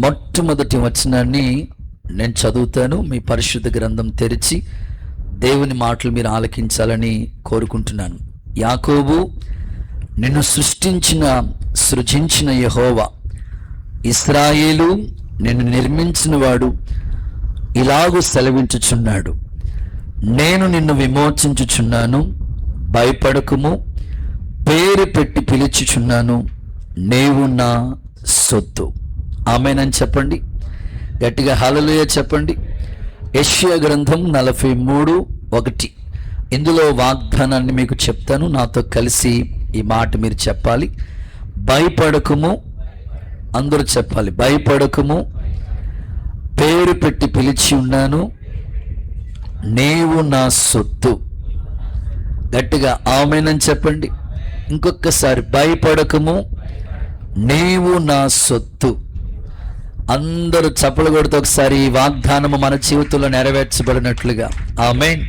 మొట్టమొదటి వచనాన్ని నేను చదువుతాను. మీ పరిశుద్ధ గ్రంథం తెరిచి దేవుని మాటలు మీరు ఆలకించాలని కోరుకుంటున్నాను. యాకోబు, నిన్ను సృజించిన యెహోవా, ఇశ్రాయేలు నిన్ను నిర్మించిన వాడు ఇలాగూ సెలవించుచున్నాడు, నేను నిన్ను విమోచించుచున్నాను, భయపడకుము, పేరు పెట్టి పిలుచుచున్నాను, నీవు నా సొత్తు. ఆమేనని చెప్పండి, గట్టిగా హల్లెలూయా చెప్పండి. యెషయా గ్రంథం 43:1. ఇందులో వాగ్దానాన్ని మీకు చెప్తాను, నాతో కలిసి ఈ మాట మీరు చెప్పాలి. భయపడకుము, అందరూ చెప్పాలి. భయపడకుము, పేరు పెట్టి పిలిచి ఉన్నాను, నీవు నా సొత్తు. గట్టిగా ఆమేనని చెప్పండి. ఇంకొకసారి, భయపడకుము, నీవు నా సొత్తు. అందరూ చప్పలు కొడుతూ ఒకసారి ఈ వాగ్దానము మన జీవితంలో నెరవేర్చబడినట్లుగా. ఆమేన్.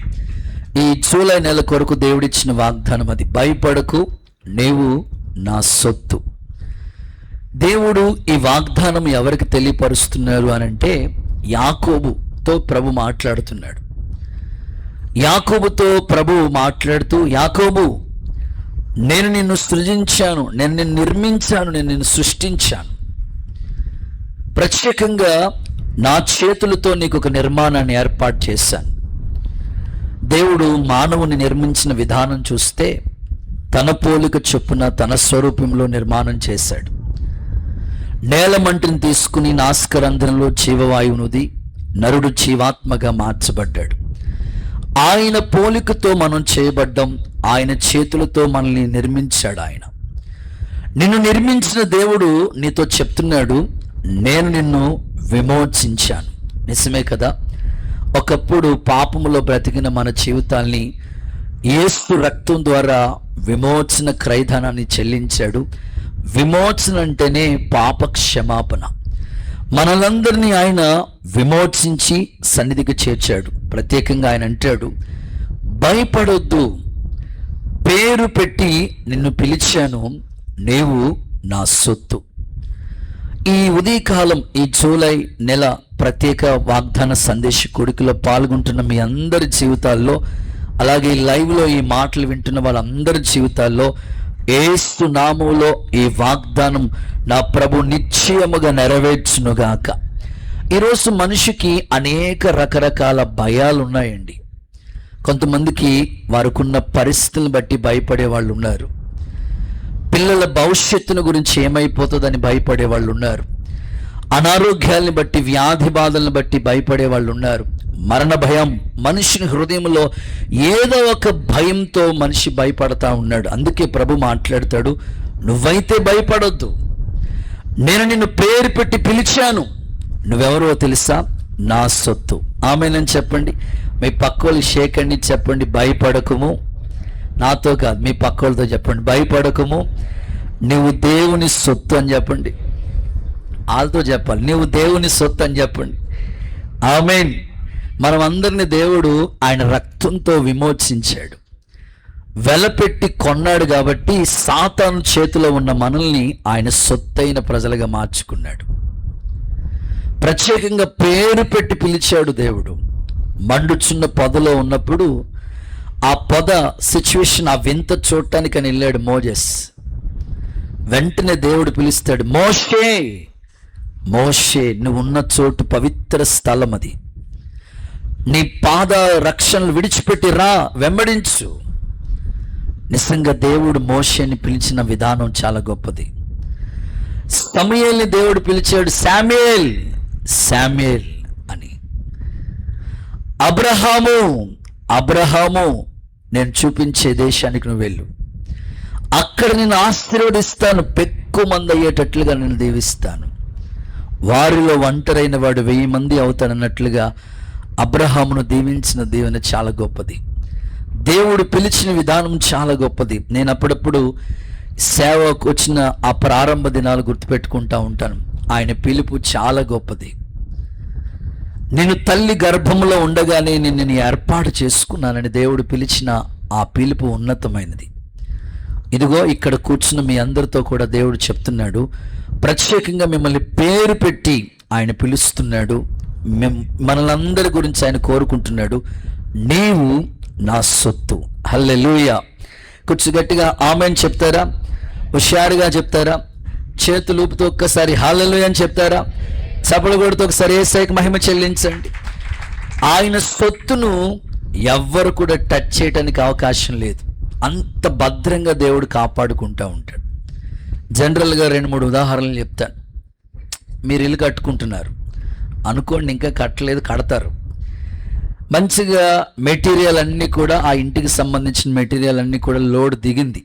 ఈ జూలై నెల కొరకు దేవుడిచ్చిన వాగ్దానం అది. భయపడకు, నీవు నా సొత్తు. దేవుడు ఈ వాగ్దానం ఎవరికి తెలియపరుస్తున్నారు అనంటే, యాకోబుతో ప్రభు మాట్లాడుతున్నాడు. యాకోబుతో ప్రభు మాట్లాడుతూ, యాకోబు, నేను నిన్ను సృజించాను, నేను నిన్ను నిర్మించాను, నేను నిన్ను సృష్టించాను. ప్రత్యేకంగా నా చేతులతో నీకు ఒక నిర్మాణాన్ని ఏర్పాటు చేశాను. దేవుడు మానవుని నిర్మించిన విధానం చూస్తే తన పోలిక చొప్పున తన స్వరూపంలో నిర్మాణం చేశాడు. నేలమంటిని తీసుకుని నాసికారంధ్రంలో జీవవాయువునుది నరుడు జీవాత్మగా మార్చబడ్డాడు. ఆయన పోలికతో మనం చేయబడ్డం, ఆయన చేతులతో మనల్ని నిర్మించాడు. ఆయన నిన్ను నిర్మించిన దేవుడు నీతో చెప్తున్నాడు, నేను నిన్ను విమోచించాను. నిజమే కదా? ఒకప్పుడు పాపములో బ్రతికిన మన జీవితాల్ని యేసు రక్తం ద్వారా విమోచన క్రయధనాన్ని చెల్లించాడు. విమోచన అంటేనే పాప క్షమాపణ. మనలందరినీ ఆయన విమోచించి సన్నిధికి చేర్చాడు. ప్రత్యేకంగా ఆయన అంటాడు, భయపడొద్దు, పేరు పెట్టి నిన్ను పిలిచాను, నీవు నా సొత్తు. ఈ ఉదయకాలం, ఈ జూలై నెల ప్రత్యేక వాగ్దాన సందేశ కొడుకులో పాల్గొంటున్న మీ అందరి జీవితాల్లో, అలాగే లైవ్లో ఈ మాటలు వింటున్న వాళ్ళందరి జీవితాల్లో యేసు నామములో ఈ వాగ్దానం నా ప్రభు నిశ్చయముగా నెరవేర్చునుగాక. ఈరోజు మనిషికి అనేక రకరకాల భయాలు ఉన్నాయండి. కొంతమందికి వారికున్న పరిస్థితులను బట్టి భయపడే వాళ్ళు ఉన్నారు. పిల్లల భవిష్యత్తును గురించి ఏమైపోతుందని భయపడే వాళ్ళు ఉన్నారు. అనారోగ్యాలను బట్టి, వ్యాధి బాధలను బట్టి భయపడే వాళ్ళు ఉన్నారు. మరణ భయం, మనిషిని హృదయంలో ఏదో ఒక భయంతో మనిషి భయపడతా ఉన్నాడు. అందుకే ప్రభు మాట్లాడతాడు, నువ్వైతే భయపడొద్దు, నేను నిన్ను పేరు పెట్టి పిలిచాను, నువ్వెవరో తెలుసా, నా సొత్తు. ఆమేనని చెప్పండి. మీ పక్కోళ్ళు షేకండి, చెప్పండి, భయపడకుము. నాతో కాదు, మీ పక్కోళ్ళతో చెప్పండి, భయపడకుము, నువ్వు దేవుని సొత్తు అని చెప్పండి. వాళ్ళతో చెప్పాలి, నువ్వు దేవుని సొత్తు అని చెప్పండి. ఆమేన్. మనం అందరినీ దేవుడు ఆయన రక్తంతో విమోచించాడు, వెలపెట్టి కొన్నాడు. కాబట్టి సాతాను చేతిలో ఉన్న మనల్ని ఆయన సొత్తైన ప్రజలుగా మార్చుకున్నాడు. ప్రత్యేకంగా పేరు పెట్టి పిలిచాడు దేవుడు. మండుచున్న పొదలో ఉన్నప్పుడు ఆ పొద సిచ్యువేషన్, ఆ వింత చూడటానికి అని వెళ్ళాడు మోజెస్. వెంటనే దేవుడు పిలుస్తాడు, మోషే, మోషే, నువ్వు ఉన్న చోటు పవిత్ర స్థలం, అది నీ పాద రక్షణలు విడిచిపెట్టి రా, వెంబడించు. నిజంగా దేవుడు మోషేని పిలిచిన విధానం చాలా గొప్పది. సమూయేలుని దేవుడు పిలిచాడు, శామ్యూయేల్, శామ్యూయేల్ అని. అబ్రహాము, అబ్రహాము, నేను చూపించే దేశానికి నువ్వు వెళ్ళు, అక్కడ నేను ఆశీర్వదిస్తాను, పెక్కు మంది అయ్యేటట్లుగా నేను దీవిస్తాను, వారిలో ఒంటరైన వాడు 1000 మంది అవుతాడన్నట్లుగా అబ్రహామును దీవించిన దీవెన చాలా గొప్పది. దేవుడు పిలిచిన విధానం చాలా గొప్పది. నేను అప్పుడప్పుడు సేవకు వచ్చిన ఆ ప్రారంభ దినాలు గుర్తుపెట్టుకుంటా ఉంటాను. ఆయన పిలుపు చాలా గొప్పది. నేను తల్లి గర్భంలో ఉండగానే నిన్ను ఏర్పాటు చేసుకున్నానని దేవుడు పిలిచిన ఆ పిలుపు ఉన్నతమైనది. ఇదిగో ఇక్కడ కూర్చున్న మీ అందరితో కూడా దేవుడు చెప్తున్నాడు, ప్రత్యేకంగా మిమ్మల్ని పేరు పెట్టి ఆయన పిలుస్తున్నాడు. మనల్ని అందరి గురించి ఆయన కోరుకుంటున్నాడు. నీవు నా సొత్తు. హల్లెలూయా. కొంచెం గట్టిగా ఆమేన్ చెప్తారా? హుషారుగా చెప్తారా? చేతులు ఊపుతూ ఒక్కసారి హల్లెలూయా అని చెప్తారా? చప్పలు కొడుతూ ఒకసారి యేసయ్యకి మహిమ చెల్లించండి. ఆయన సొత్తును ఎవ్వరు కూడా టచ్ చేయడానికి అవకాశం లేదు. అంత భద్రంగా దేవుడు కాపాడుకుంటూ ఉంటాడు. జనరల్గా 2-3 ఉదాహరణలు చెప్తాను. మీరు ఇల్లు కట్టుకుంటున్నారు అనుకోండి, ఇంకా కట్టలేదు, కడతారు. మంచిగా మెటీరియల్ అన్నీ కూడా, ఆ ఇంటికి సంబంధించిన మెటీరియల్ అన్నీ కూడా లోడ్ దిగింది.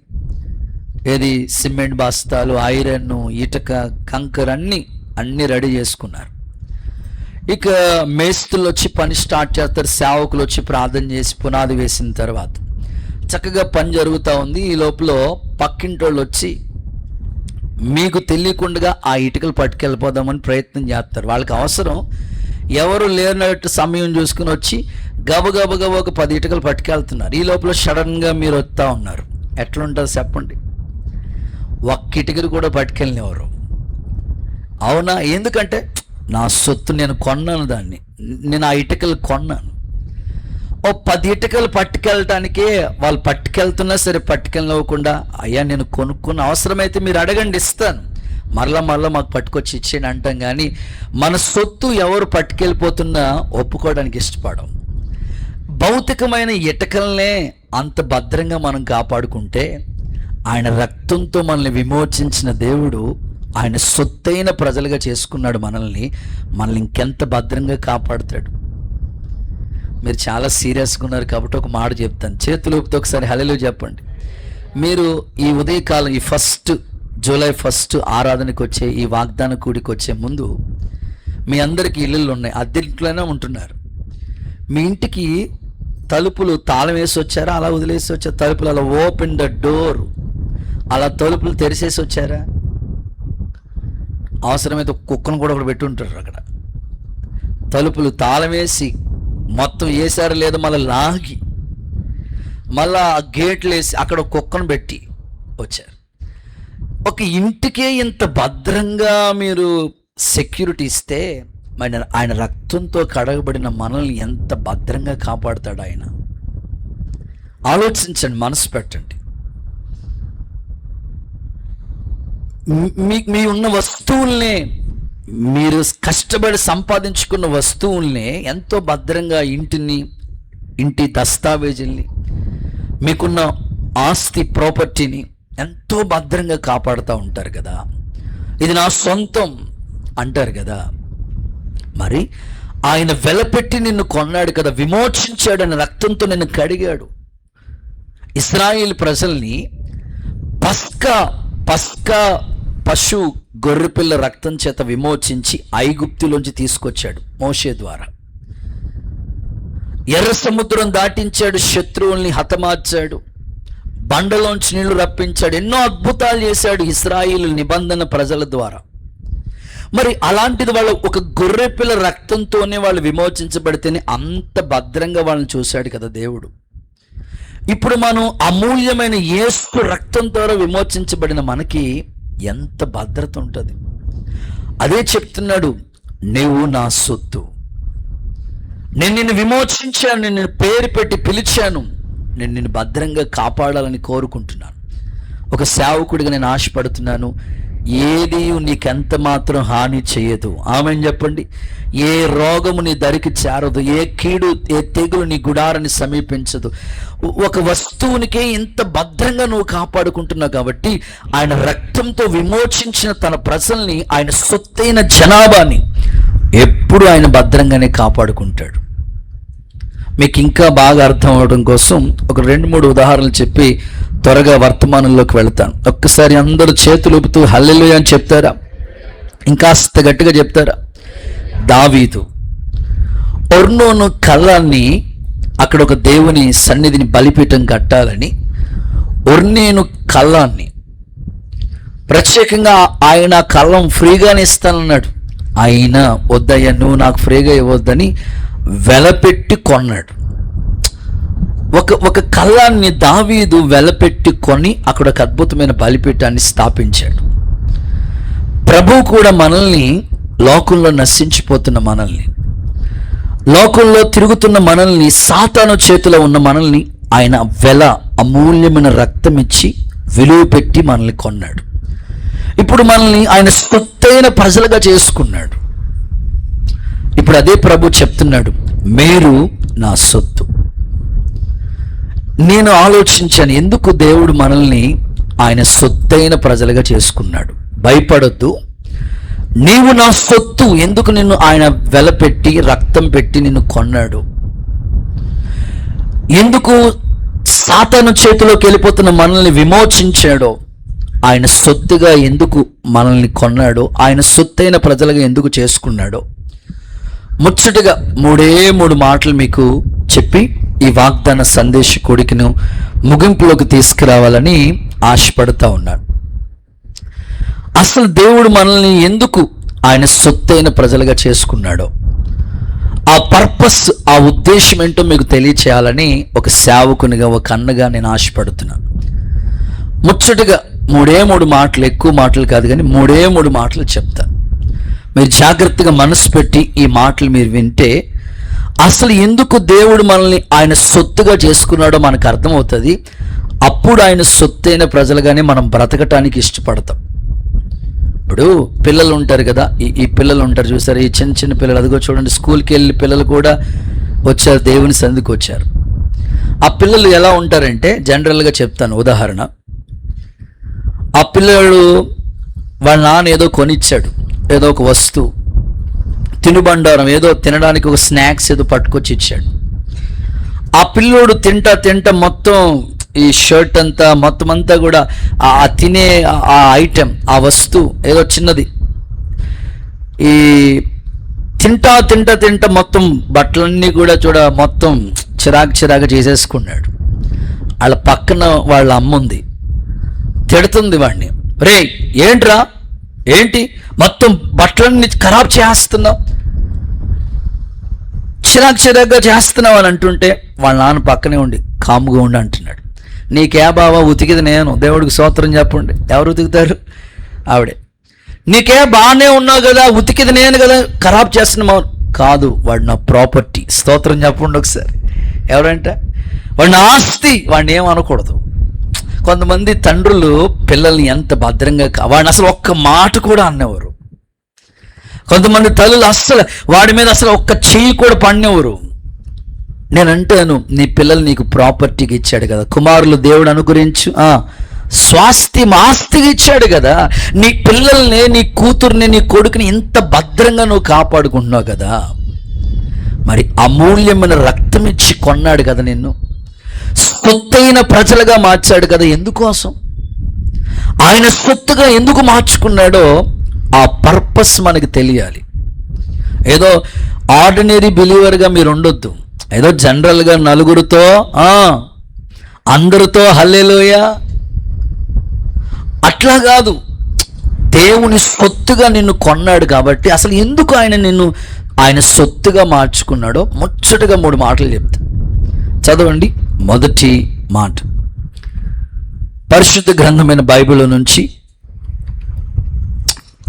ఏది సిమెంట్ బస్తాలు, ఐరన్, ఇటుక, కంకర్ అన్నీ రెడీ చేసుకున్నారు. ఇక మేస్త్రులు వచ్చి పని స్టార్ట్ చేస్తారు. సేవకులు వచ్చి ప్రార్థన చేసి పునాది వేసిన తర్వాత చక్కగా పని జరుగుతూ ఉంది. ఈ లోపల పక్కింటోళ్ళు వచ్చి మీకు తెలియకుండా ఆ ఇటుకలు పట్టుకెళ్ళిపోదామని ప్రయత్నం చేస్తారు. వాళ్ళకి అవసరం, ఎవరు లేనట్టు సమయం చూసుకుని వచ్చి గబగబగబ ఒక 10 ఇటుకలు పట్టుకెళ్తున్నారు. ఈ లోపల సడన్గా మీరు వస్తూ ఉన్నారు. ఎట్లుంటుంది చెప్పండి? ఒక్క ఇటుకలు కూడా పట్టుకెళ్ళినెవరు? అవునా? ఎందుకంటే నా సొత్తు, నేను కొన్నాను దాన్ని, నేను ఆ ఇటుకలు కొన్నాను. ఓ 10 ఇటుకలు పట్టుకెళ్ళటానికే వాళ్ళు పట్టుకెళ్తున్నా సరే పట్టుకెళ్ళనివ్వకుండా, అయ్యా నేను కొనుక్కున్న, అవసరమైతే మీరు అడగండి ఇస్తాను, మరలా మాకు పట్టుకొచ్చి ఇచ్చేయండి అంటాం. కానీ మన సొత్తు ఎవరు పట్టుకెళ్ళిపోతున్నా ఒప్పుకోవడానికి ఇష్టపడం. భౌతికమైన ఇటుకలనే అంత భద్రంగా మనం కాపాడుకుంటే, ఆయన రక్తంతో మనల్ని విమోచించిన దేవుడు ఆయన సొత్తైన ప్రజలుగా చేసుకున్నాడు మనల్ని ఇంకెంత భద్రంగా కాపాడుతాడు. మీరు చాలా సీరియస్గా ఉన్నారు కాబట్టి ఒక మాట చెప్తాను. చేతులు ఊపితే ఒకసారి హల్లెలూయా చెప్పండి. మీరు ఈ ఉదయకాలం, ఈ జూలై 1 ఆరాధనకు వచ్చే, ఈ వాగ్దాన కూడికి వచ్చే ముందు మీ అందరికీ ఇల్లులు ఉన్నాయి, అద్దెంట్లోనే ఉంటున్నారు. మీ ఇంటికి తలుపులు తాళం వేసి వచ్చారా? అలా వదిలేసి వచ్చారు? తలుపులు అలా ఓపెన్ ద డోర్, అలా తలుపులు తెరిచేసి వచ్చారా? అవసరమైతే కుక్కను కూడా ఒకటి పెట్టి ఉంటారు అక్కడ. తలుపులు తాళం వేసి మొత్తం వేసారు, లేదా మళ్ళీ లాగి మళ్ళా గేట్లు వేసి అక్కడ కుక్కను పెట్టి వచ్చారు. ఒక ఇంటికే ఇంత భద్రంగా మీరు సెక్యూరిటీ ఇస్తే, మరి ఆయన రక్తంతో కడగబడిన మనల్ని ఎంత భద్రంగా కాపాడుతాడు ఆయన. ఆలోచించండి, మనసు పెట్టండి. మీ ఉన్న వస్తువుల్నే, మీరు కష్టపడి సంపాదించుకున్న వస్తువుల్నే ఎంతో భద్రంగా, ఇంటి దస్తావేజుల్ని, మీకున్న ఆస్తి ప్రాపర్టీని ఎంతో భద్రంగా కాపాడుతూ ఉంటారు కదా. ఇది నా సొంతం అంటారు కదా. మరి ఆయన వెలపెట్టి నిన్ను కొన్నాడు కదా, విమోచించాడు, ఆయన రక్తంతో నిన్ను కడిగాడు. ఇశ్రాయేలు ప్రజల్ని పస్కా పశు గొర్రెపిల్ల రక్తం చేత విమోచించి ఐగుప్తులోంచి తీసుకొచ్చాడు మోషే ద్వారా. ఎర్ర సముద్రం దాటించాడు, శత్రువుల్ని హతమార్చాడు, బండలోంచి నీళ్లు రప్పించాడు, ఎన్నో అద్భుతాలు చేశాడు ఇశ్రాయేలు నిబంధన ప్రజల ద్వారా. మరి అలాంటిది వాళ్ళు ఒక గొర్రెపిల్ల రక్తంతోనే వాళ్ళు విమోచించబడితేనే అంత భద్రంగా వాళ్ళని చూశాడు కదా దేవుడు. ఇప్పుడు మనం అమూల్యమైన యేసు రక్తం ద్వారా విమోచించబడిన మనకి ఎంత భద్రత ఉంటుంది. అదే చెప్తున్నాడు, నీవు నా సొత్తు, నేను నిన్ను విమోచించాను, నేను పేరు పెట్టి పిలిచాను, నేను నిన్ను భద్రంగా కాపాడాలని కోరుకుంటున్నాను. ఒక సేవకుడిగా నేను ఆశపడుతున్నాను, ఏది నీకెంత మాత్రం హాని చేయదు. ఆమెను చెప్పండి. ఏ రోగము నీ దరికి చేరదు, ఏ కీడు, ఏ తెగులు నీ గుడారాన్ని సమీపించదు. ఒక వస్తువునికే ఇంత భద్రంగా నువ్వు కాపాడుకుంటున్నావు కాబట్టి, ఆయన రక్తంతో విమోచించిన తన ప్రజల్ని, ఆయన సొత్తైన జనాభాని ఎప్పుడు ఆయన భద్రంగానే కాపాడుకుంటాడు. మీకు ఇంకా బాగా అర్థం అవడం కోసం ఒక 2-3 ఉదాహరణలు చెప్పి త్వరగా వర్తమానంలోకి వెళ్తాను. ఒక్కసారి అందరూ చేతులు ఊపుతూ హల్లెలూయా అని చెప్తారా? ఇంకాస్త గట్టిగా చెప్తారా? దావీదు ఒర్నోను కళ్ళాన్ని, అక్కడ ఒక దేవుని సన్నిధిని బలిపీఠం కట్టాలని ఒర్నేను కళ్ళాన్ని ప్రత్యేకంగా ఆయన కళ్ళం ఫ్రీగానే ఇస్తానన్నాడు. అయినా వద్దయ్యా, నువ్వు నాకు ఫ్రీగా ఇవ్వద్దని వెలపెట్టి కొన్నాడు. ఒక కళ్ళాన్ని దావీదు వెలపెట్టి కొని అక్కడ ఒక అద్భుతమైన బలిపీఠాన్ని స్థాపించాడు. ప్రభువు కూడా మనల్ని, లోకంలో నశించిపోతున్న మనల్ని, లోకంలో తిరుగుతున్న మనల్ని, సాతాను చేతిలో ఉన్న మనల్ని ఆయన అమూల్యమైన రక్తం ఇచ్చి విలువ పెట్టి మనల్ని కొన్నాడు. ఇప్పుడు మనల్ని ఆయన సొత్తైన ప్రజలుగా చేసుకున్నాడు. ఇప్పుడు అదే ప్రభు చెప్తున్నాడు, మీరు నా సొత్తు. నేను ఆలోచించాను, ఎందుకు దేవుడు మనల్ని ఆయన సొత్తైన ప్రజలుగా చేసుకున్నాడు. భయపడొద్దు, నీవు నా సొత్తు. ఎందుకు నిన్ను ఆయన వెలపెట్టి రక్తం పెట్టి నిన్ను కొన్నాడు? ఎందుకు సాతాను చేతిలోకి వెళ్ళిపోతున్న మనల్ని విమోచించాడో, ఆయన సొత్తుగా ఎందుకు మనల్ని కొన్నాడో, ఆయన సొత్తైన ప్రజలుగా ఎందుకు చేసుకున్నాడో ముచ్చటగా 3 మాటలు మీకు చెప్పి ఈ వాగ్దాన సందేశ కోడికను ముగింపులోకి తీసుకురావాలని ఆశపడుతూ ఉన్నాను. అసలు దేవుడు మనల్ని ఎందుకు ఆయన సొత్తైన ప్రజలుగా చేసుకున్నాడో, ఆ పర్పస్, ఆ ఉద్దేశం ఏంటో మీకు తెలియచేయాలని ఒక సేవకునిగా, ఒక అన్నగా నేను ఆశపడుతున్నాను. ముచ్చటగా 3 మాటలు, ఎక్కువ మాటలు కాదు కానీ 3 మాటలు చెప్తాను. మీరు జాగ్రత్తగా మనసు పెట్టి ఈ మాటలు మీరు వింటే అసలు ఎందుకు దేవుడు మనల్ని ఆయన సొత్తుగా చేసుకున్నాడో మనకు అర్థమవుతుంది. అప్పుడు ఆయన సొత్తైన ప్రజలుగానే మనం బ్రతకటానికి ఇష్టపడతాం. ఇప్పుడు పిల్లలు ఉంటారు కదా, ఈ పిల్లలు ఉంటారు చూసారు, ఈ చిన్న పిల్లలు, అదిగో చూడండి, స్కూల్కి వెళ్ళి పిల్లలు కూడా వచ్చారు, దేవుని సంధికి వచ్చారు. ఆ పిల్లలు ఎలా ఉంటారంటే, జనరల్గా చెప్తాను ఉదాహరణ, ఆ పిల్లలు వాళ్ళ నాన్న ఏదో కొనిచ్చాడు, ఏదో ఒక వస్తువు, తినుబండారం, ఏదో తినడానికి ఒక స్నాక్స్ ఏదో పట్టుకొచ్చి ఇచ్చాడు. ఆ పిల్లోడు తింటా మొత్తం ఈ షర్ట్ అంతా మొత్తం అంతా కూడా ఆ తినే ఆ ఐటెం, ఆ వస్తువు ఏదో చిన్నది, ఈ తింటా మొత్తం బట్టలన్నీ కూడా మొత్తం చిరాకు చేసేసుకున్నాడు. వాళ్ళ పక్కన వాళ్ళ అమ్మ ఉంది, తిడుతుంది వాడిని, రే ఏంట్రా, ఏంటి మొత్తం బట్టలన్నీ ఖరాబ్ చేస్తున్నావు, చిరాకుగా చేస్తున్నావు అని అంటుంటే వాళ్ళ నాన్న పక్కనే ఉండి కాముగా ఉండి అంటున్నాడు, నీకే బావా, ఉతికిది నేను, దేవుడికి స్తోత్రం చెప్పండి. ఎవరు ఉతుకుతారు? ఆవిడే. నీకే బాగానే ఉన్నావు కదా, ఉతికిది నేను కదా, ఖరాబ్ చేస్తున్నావు. కాదు, వాడు నా ప్రాపర్టీ, స్తోత్రం చెప్పండి ఒకసారి. ఎవరంటే వాడు నా ఆస్తి, వాడిని ఏమనకూడదు. కొంతమంది తండ్రులు పిల్లల్ని ఎంత భద్రంగా, వాడిని అసలు ఒక్క మాట కూడా అన్నవారు. కొంతమంది తల్లులు అస్సలు వాడి మీద అసలు ఒక్క చెయ్యి కూడా పడినవారు. నేను అంటాను, నీ పిల్లలు నీకు ప్రాపర్టీకి ఇచ్చాడు కదా, కుమారులు దేవుడు అనుగ్రహించు, స్వాస్థ్యం ఆస్తిగా ఇచ్చాడు కదా, నీ పిల్లల్ని, నీ కూతుర్ని, నీ కొడుకుని ఇంత భద్రంగా నువ్వు కాపాడుకుంటున్నావు కదా, మరి అమూల్యమైన రక్తం ఇచ్చి కొన్నాడు కదా, నిన్ను సొత్తైన ప్రజలుగా మార్చాడు కదా. ఎందుకోసం ఆయన సొత్తుగా ఎందుకు మార్చుకున్నాడో ఆ పర్పస్ మనకి తెలియాలి. ఏదో ఆర్డినరీ బిలీవర్గా మీరు ఉండొద్దు, ఏదో జనరల్గా నలుగురితో అందరితో హల్లెలూయా అట్లా కాదు. దేవుని సొత్తుగా నిన్ను కొన్నాడు కాబట్టి అసలు ఎందుకు ఆయన సొత్తుగా మార్చుకున్నాడో ముచ్చటగా 3 మాటలు చెప్తా. చదవండి. మొదటి మాట, పరిశుద్ధ గ్రంథమైన బైబిల్ నుంచి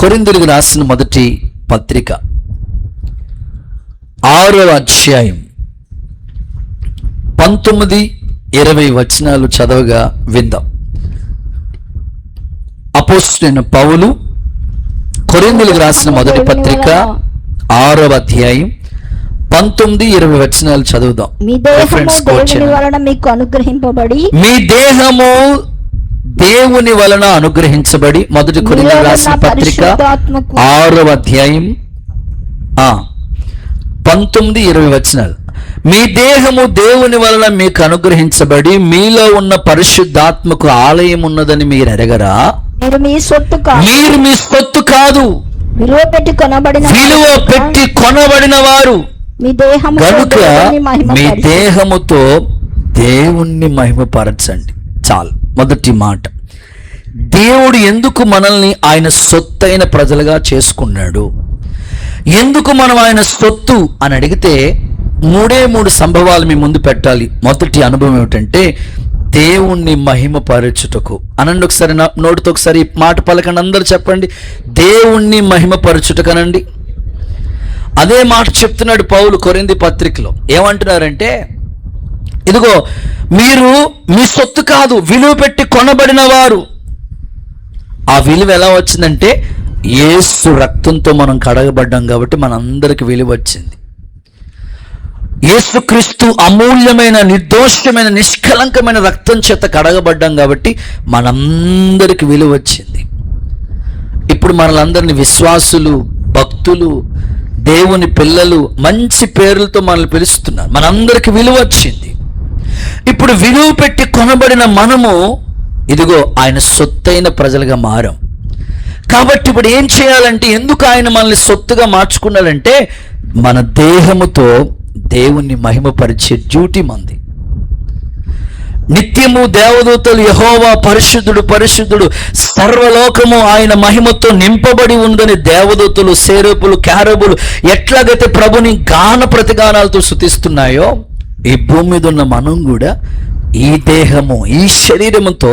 కొరింథీయులకు రాసిన మొదటి పత్రిక 6వ అధ్యాయం 19-20 వచనాలు చదవగా విందాం. అపోస్తలుడైన పౌలు కొరింథీయులకు రాసిన మొదటి పత్రిక 6వ అధ్యాయం 19-20 వచనాలు చదువుదాం. మీ దేహము దేవుని వలన అనుగ్రహించబడి, మొదటి కొరింథీయులకు రాసిన పత్రిక 6వ అధ్యాయం 19-20 వచనాలు. మీ దేహము దేవుని వలన మీకు అనుగ్రహించబడి మీలో ఉన్న పరిశుద్ధాత్మకు ఆలయం ఉన్నదని మీరు ఎరగరా? మీరు మీ సొత్తు కాదు, విలువ పెట్టి కొనబడిన వారు. కనుక మీ దేహముతో దేవుణ్ణి మహిమపరచండి. చాలు. మొదటి మాట, దేవుడు ఎందుకు మనల్ని ఆయన సొత్తైన ప్రజలుగా చేసుకున్నాడు, ఎందుకు మనం ఆయన సొత్తు అని అడిగితే 3 సంభవాలు మీ ముందు పెట్టాలి. మొదటి అనుభవం ఏమిటంటే, దేవుణ్ణి మహిమపరచుటకు. అనండి ఒకసారి, నోటితో ఒకసారి ఈ మాట పలకండి, అందరూ చెప్పండి, దేవుణ్ణి మహిమపరచుటకు అనండి. అదే మాట చెప్తున్నాడు పౌలు కొరింథీ పత్రికలో. ఏమంటున్నారంటే, ఇదిగో మీరు మీ సొత్తు కాదు, విలువ పెట్టి కొనబడిన వారు. ఆ విలువ ఎలా వచ్చిందంటే యేసు రక్తంతో మనం కడగబడ్డాం కాబట్టి మనందరికి విలువ వచ్చింది. యేసుక్రీస్తు అమూల్యమైన, నిర్దోషమైన, నిష్కలంకమైన రక్తం చేత కడగబడ్డాం కాబట్టి మనందరికి విలువ వచ్చింది. ఇప్పుడు మనలందరినీ విశ్వాసులు, భక్తులు, దేవుని పిల్లలు, మంచి పేర్లతో మనల్ని పిలుస్తున్నారు. మనందరికి విలువ వచ్చింది. ఇప్పుడు విలువ పెట్టి కొనబడిన మనము ఇదిగో ఆయన సొత్తైన ప్రజలుగా మారాం. కాబట్టి ఇప్పుడు ఏం చేయాలంటే, ఎందుకు ఆయన మనల్ని సొత్తుగా మార్చుకున్నాడంటే, మన దేహముతో దేవుణ్ణి మహిమపరిచే డ్యూటీ మంది. నిత్యము దేవదూతలు యెహోవా పరిశుద్ధుడు పరిశుద్ధుడు, సర్వలోకము ఆయన మహిమతో నింపబడి ఉందని దేవదూతలు, సేరపులు, క్యారబులు ఎట్లాగైతే ప్రభుని గాన ప్రతిగానాలతో స్తుతిస్తున్నాయో, ఈ భూమి మీద ఉన్న మనం కూడా ఈ దేహము, ఈ శరీరముతో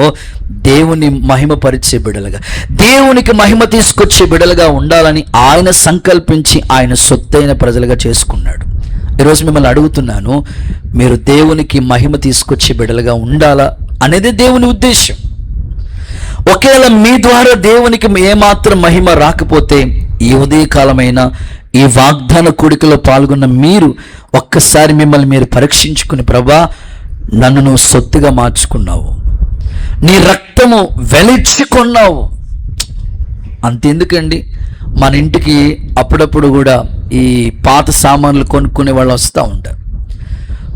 దేవుని మహిమపరిచే బిడలుగా, దేవునికి మహిమ తీసుకొచ్చే బిడలుగా ఉండాలని ఆయన సంకల్పించి ఆయన సొత్తైన ప్రజలుగా చేసుకున్నాడు. ఈరోజు మిమ్మల్ని అడుగుతున్నాను, మీరు దేవునికి మహిమ తీసుకొచ్చే బిడలుగా ఉండాలా అనేది దేవుని ఉద్దేశం. ఒకవేళ మీ ద్వారా దేవునికి ఏమాత్రం మహిమ రాకపోతే, ఈ ఉదయకాలమైన ఈ వాగ్దాన కూడికలో పాల్గొన్న మీరు ఒక్కసారి మిమ్మల్ని మీరు పరీక్షించుకుని, ప్రభా నన్ను నువ్వు సొత్తుగా మార్చుకున్నావు, నీ రక్తము వెలిచుకున్నావు. అంతెందుకండి, మన ఇంటికి అప్పుడప్పుడు కూడా ఈ పాత సామాన్లు కొనుక్కునే వాళ్ళు వస్తూ ఉంటారు.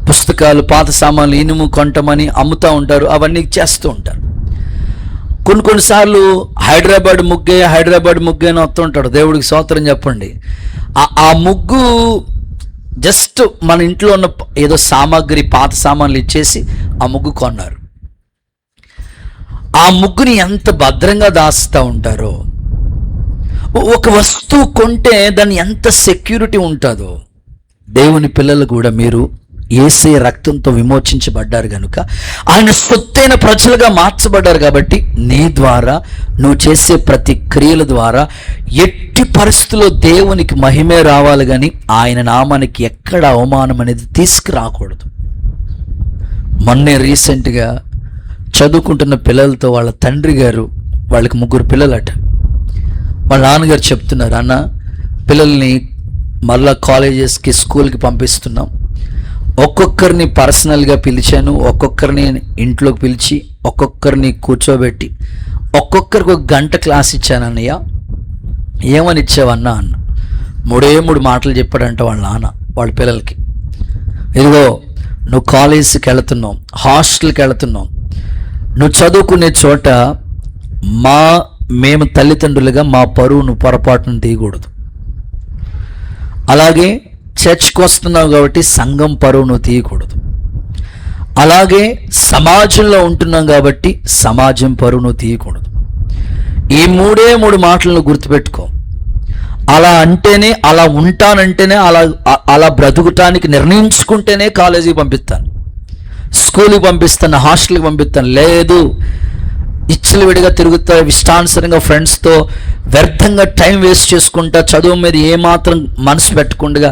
పుస్తకాలు, పాత సామాన్లు, ఇనుము కొంటమని అమ్ముతూ ఉంటారు, అవన్నీ చేస్తూ ఉంటారు. కొన్నిసార్లు హైదరాబాద్ ముగ్గే అని వస్తూ ఉంటాడు. దేవుడికి స్తోత్రం చెప్పండి. ఆ ముగ్గు జస్ట్ మన ఇంట్లో ఉన్న ఏదో సామాగ్రి, పాత సామాన్లు ఇచ్చేసి ఆ ముగ్గు కొన్నారు. ఆ ముగ్గుని ఎంత భద్రంగా దాస్తూ ఉంటారో, ఒక వస్తువు కొంటే దాన్ని ఎంత సెక్యూరిటీ ఉంటుందో, దేవుని పిల్లలు కూడా మీరు యేసయ్య రక్తంతో విమోచించబడ్డారు కనుక, ఆయన సొత్తైన ప్రజలుగా మార్చబడ్డారు కాబట్టి, నీ ద్వారా నువ్వు చేసే ప్రతి క్రియల ద్వారా ఎట్టి పరిస్థితుల్లో దేవునికి మహిమే రావాలి కానీ ఆయన నామానికి ఎక్కడ అవమానం అనేది తీసుకురాకూడదు. మొన్నే రీసెంట్గా చదువుకుంటున్న పిల్లలతో వాళ్ళ తండ్రి గారు, వాళ్ళకి 3 పిల్లలట, వాళ్ళ నాన్నగారు చెప్తున్నారు, అన్న పిల్లల్ని మళ్ళా కాలేజెస్కి, స్కూల్కి పంపిస్తున్నాం, ఒక్కొక్కరిని పర్సనల్గా పిలిచాను, ఒక్కొక్కరిని ఇంట్లోకి పిలిచి ఒక్కొక్కరిని కూర్చోబెట్టి ఒక్కొక్కరికి 1 గంట క్లాస్ ఇచ్చాను అన్నయ్య. ఏమని ఇచ్చావన్నా అన్న. 3 మాటలు చెప్పాడంట వాళ్ళ నాన్న వాళ్ళ పిల్లలకి. ఇదిగో నువ్వు కాలేజీకి వెళుతున్నావు, హాస్టల్కి వెళుతున్నావు, నువ్వు చదువుకునే చోట మేము తల్లిదండ్రులుగా మా పరువును పొరపాటును తీయకూడదు. అలాగే చర్చ్కి వస్తున్నావు కాబట్టి సంఘం పరువును తీయకూడదు. అలాగే సమాజంలో ఉంటున్నాం కాబట్టి సమాజం పరువును తీయకూడదు. ఈ 3 మాటలను గుర్తుపెట్టుకో. అలా అంటేనే, అలా ఉంటానంటేనే, అలా బ్రతుకుటానికి నిర్ణయించుకుంటేనే కాలేజీకి పంపిస్తాను, స్కూల్కి పంపిస్తాను, హాస్టల్కి పంపిస్తాను. లేదు, ఇచ్చలు విడిగా తిరుగుతా, ఇష్టానుసరంగా ఫ్రెండ్స్తో వ్యర్థంగా టైం వేస్ట్ చేసుకుంటా, చదువు మీద ఏమాత్రం మనసు పెట్టకుండా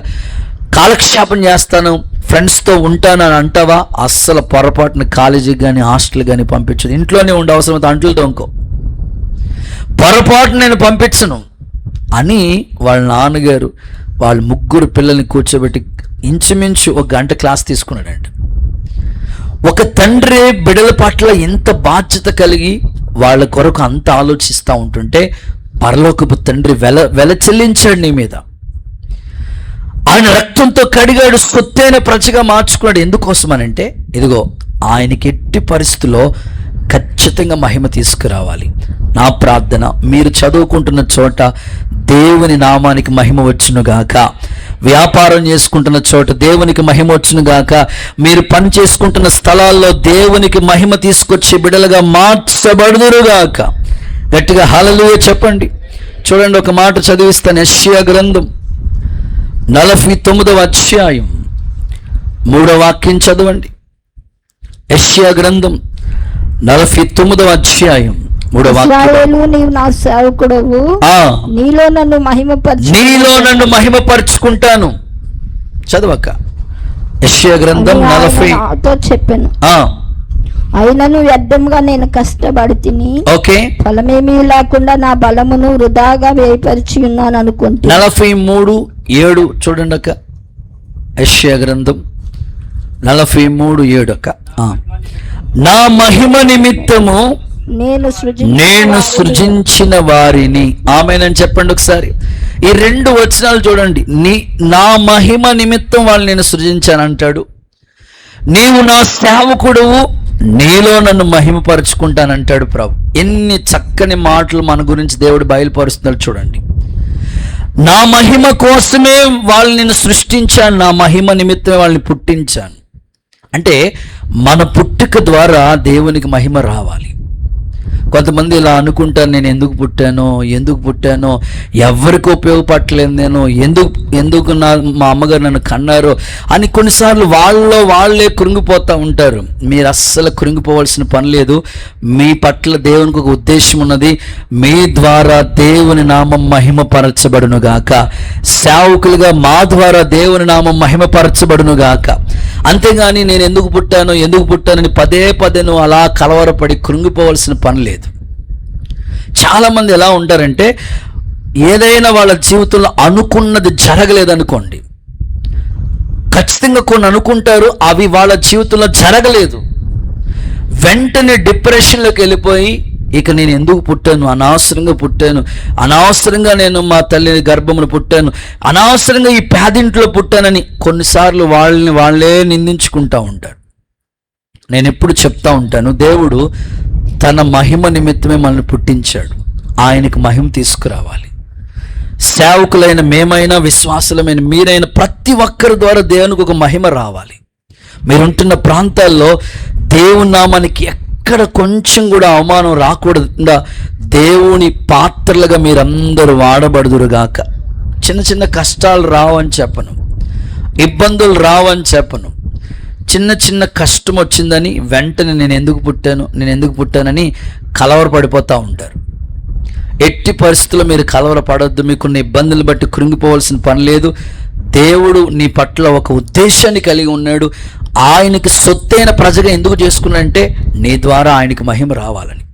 కాలక్షేపం చేస్తాను, ఫ్రెండ్స్తో ఉంటానని అంటావా, అస్సలు పొరపాటున కాలేజీకి కానీ హాస్టల్కి కానీ పంపించదు. ఇంట్లోనే ఉండే అవసరం అంట్లు తోముకో, పొరపాటు నేను పంపించను అని వాళ్ళ నాన్నగారు వాళ్ళ 3 పిల్లల్ని కూర్చోబెట్టి ఇంచుమించు 1 గంట క్లాస్ తీసుకున్నాడంట. ఒక తండ్రి బిడ్డల పట్ల ఎంత బాధ్యత కలిగి వాళ్ళ కొరకు అంత ఆలోచిస్తూ ఉంటుంటే, పరలోకపు తండ్రి వెల చెల్లించాడు నీ మీద. ఆయన రక్తంతో కడిగాడు, సొత్తైన ప్రజగా మార్చుకున్నాడు. ఎందుకోసమనంటే, ఇదిగో ఆయనకి ఎట్టి పరిస్థితుల్లో ఖచ్చితంగా మహిమ తీసుకురావాలి. నా ప్రార్థన, మీరు చదువుకుంటున్న చోట దేవుని నామానికి మహిమ వచ్చునుగాక, వ్యాపారం చేసుకుంటున్న చోట దేవునికి మహిమ వచ్చునుగాక, మీరు పని చేసుకుంటున్న స్థలాల్లో దేవునికి మహిమ తీసుకొచ్చే బిడలుగా మార్చబడుదురుగాక. గట్టిగా హల్లెలూయా చెప్పండి. చూడండి, ఒక మాట చదివిస్తాను. యెషయా గ్రంథం 49వ అధ్యాయం 3వ వాక్యం చదవండి. యెషయా గ్రంథం 49వ అధ్యాయం 3వ వాక్యం. ఇశ్రాయేలు, నీవు నా సేవకుడవు, నీలో నన్ను మహిమపరుచుకుంటాను. చదవక. యెషయా గ్రంథం 40. నాతో చెప్పాను, అయినను వ్యర్థంగా నేను కష్టపడి తిని ఓకే, ఫలమేమీ లేకుండా నా బలమును వృధాగా వేయపరిచి ఉన్నాను అనుకుంటా. 43:7 చూడండి అక్క. యెషయా గ్రంథం 43:7 అక్క. నా మహిమ నిమిత్తము నేను సృజించిన వారిని. ఆమేనని చెప్పండి ఒకసారి. ఈ 2 వచనాలు చూడండి. నా మహిమ నిమిత్తం వాళ్ళు నేను సృజించాను అంటాడు. నీవు నా సేవకుడువు, నీలో నన్ను మహిమపరుచుకుంటానంటాడు ప్రభు. ఎన్ని చక్కని మాటలు మన గురించి దేవుడు బయలుపరుస్తున్నాడు చూడండి. నా మహిమ కోసమే వాళ్ళని నేను సృష్టించాను, నా మహిమ నిమిత్తమే వాళ్ళని పుట్టించాను. అంటే మన పుట్టుక ద్వారా దేవునికి మహిమ రావాలి. కొంతమంది ఇలా అనుకుంటారు, నేను ఎందుకు పుట్టానో, ఎవరికి ఉపయోగపడలేదు, నేను ఎందుకు మా అమ్మగారు నన్ను కన్నారు అని కొన్నిసార్లు వాళ్ళే కృంగిపోతూ ఉంటారు. మీరు అస్సలు కృంగిపోవాల్సిన పని లేదు. మీ పట్ల దేవునికి ఒక ఉద్దేశం ఉన్నది. మీ ద్వారా దేవుని నామం మహిమపరచబడును గాక. సేవకులుగా మా ద్వారా దేవుని నామం మహిమపరచబడును గాక. అంతేగాని నేను ఎందుకు పుట్టానని పదే నువ్వు అలా కలవరపడి కృంగిపోవాల్సిన పని లేదు. చాలామంది ఎలా ఉంటారంటే, ఏదైనా వాళ్ళ జీవితంలో అనుకున్నది జరగలేదనుకోండి, ఖచ్చితంగా కొన్ని అనుకుంటారు, అవి వాళ్ళ జీవితంలో జరగలేదు, వెంటనే డిప్రెషన్లోకి వెళ్ళిపోయి ఇక నేను ఎందుకు పుట్టాను, అనవసరంగా నేను మా తల్లిని గర్భమును పుట్టాను, అనవసరంగా ఈ పేదింట్లో పుట్టానని కొన్నిసార్లు వాళ్ళే నిందించుకుంటూ ఉంటారు. నేను ఎప్పుడు చెప్తా ఉంటాను, దేవుడు తన మహిమ నిమిత్తమే మనల్ని పుట్టించాడు. ఆయనకు మహిమ తీసుకురావాలి. సేవకులైన మేమైనా, విశ్వాసులమైన మీరైనా, ప్రతి ఒక్కరి ద్వారా దేవునికి ఒక మహిమ రావాలి. మీరుంటున్న ప్రాంతాల్లో దేవుని నామానికి ఎక్కడ కొంచెం కూడా అవమానం రాకూడదా దేవుని పాత్రలుగా మీరందరూ వాడబడుదురుగాక. చిన్న కష్టాలు రావని చెప్పను, ఇబ్బందులు రావని చెప్పను. చిన్న కష్టం వచ్చిందని వెంటనే నేను ఎందుకు పుట్టానని కలవరపడిపోతూ ఉంటారు. ఎట్టి పరిస్థితుల్లో మీరు కలవరపడొద్దు. మీకున్న ఇబ్బందులు బట్టి కృంగిపోవాల్సిన పని లేదు. దేవుడు నీ పట్ల ఒక ఉద్దేశాన్ని కలిగి ఉన్నాడు. ఆయనకి సొత్తైన ప్రజగా ఎందుకు చేసుకున్నాడంటే నీ ద్వారా ఆయనకి మహిమ రావాలని.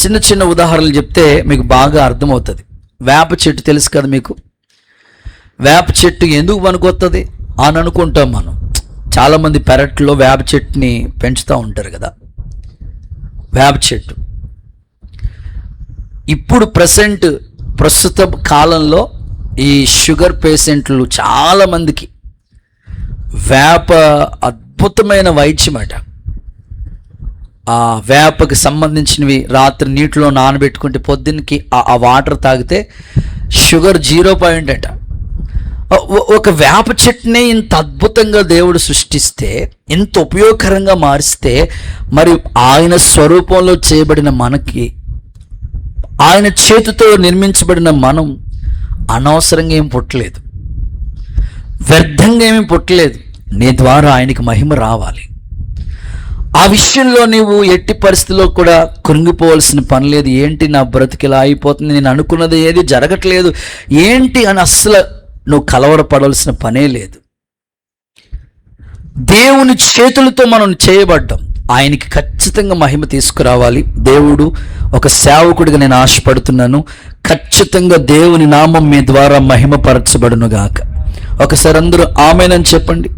చిన్న ఉదాహరణలు చెప్తే మీకు బాగా అర్థమవుతుంది. వేప చెట్టు తెలుసు కదా మీకు. వేప చెట్టు ఎందుకు పనికొస్తుంది అని అనుకుంటాం మనం. చాలామంది పెరట్లో వేప చెట్టుని పెంచుతూ ఉంటారు కదా. వేప చెట్టు ఇప్పుడు ప్రస్తుత కాలంలో ఈ షుగర్ పేషెంట్లు చాలామందికి వేప అద్భుతమైన వైద్యం అట. ఆ వేపకి సంబంధించినవి రాత్రి నీటిలో నానబెట్టుకుంటే పొద్దున్నకి ఆ వాటర్ తాగితే షుగర్ 0 అట. ఒక వేప చెట్టునే ఇంత అద్భుతంగా దేవుడు సృష్టిస్తే, ఇంత ఉపయోగకరంగా మారిస్తే, మరి ఆయన స్వరూపంలో చేయబడిన మనకి, ఆయన చేతితో నిర్మించబడిన మనం అనవసరంగా ఏం పుట్టలేదు, వ్యర్థంగా ఏమీ పుట్టలేదు. నీ ద్వారా ఆయనకి మహిమ రావాలి. ఆ విషయంలో నీవు ఎట్టి పరిస్థితుల్లో కూడా కృంగిపోవాల్సిన పని లేదు. ఏంటి నా బ్రతికిలా అయిపోతుంది, నేను అనుకున్నది ఏది జరగట్లేదు ఏంటి అని అస్సలు నువ్వు కలవరపడాల్సిన పనే లేదు. దేవుని చేతులతో మనం చేయబడ్డాం. ఆయనకి ఖచ్చితంగా మహిమ తీసుకురావాలి. దేవుడు ఒక సేవకుడిగా నేను ఆశపడుతున్నాను, ఖచ్చితంగా దేవుని నామం మీ ద్వారా మహిమపరచబడును గాక. ఒకసారి అందరూ ఆమేనని చెప్పండి.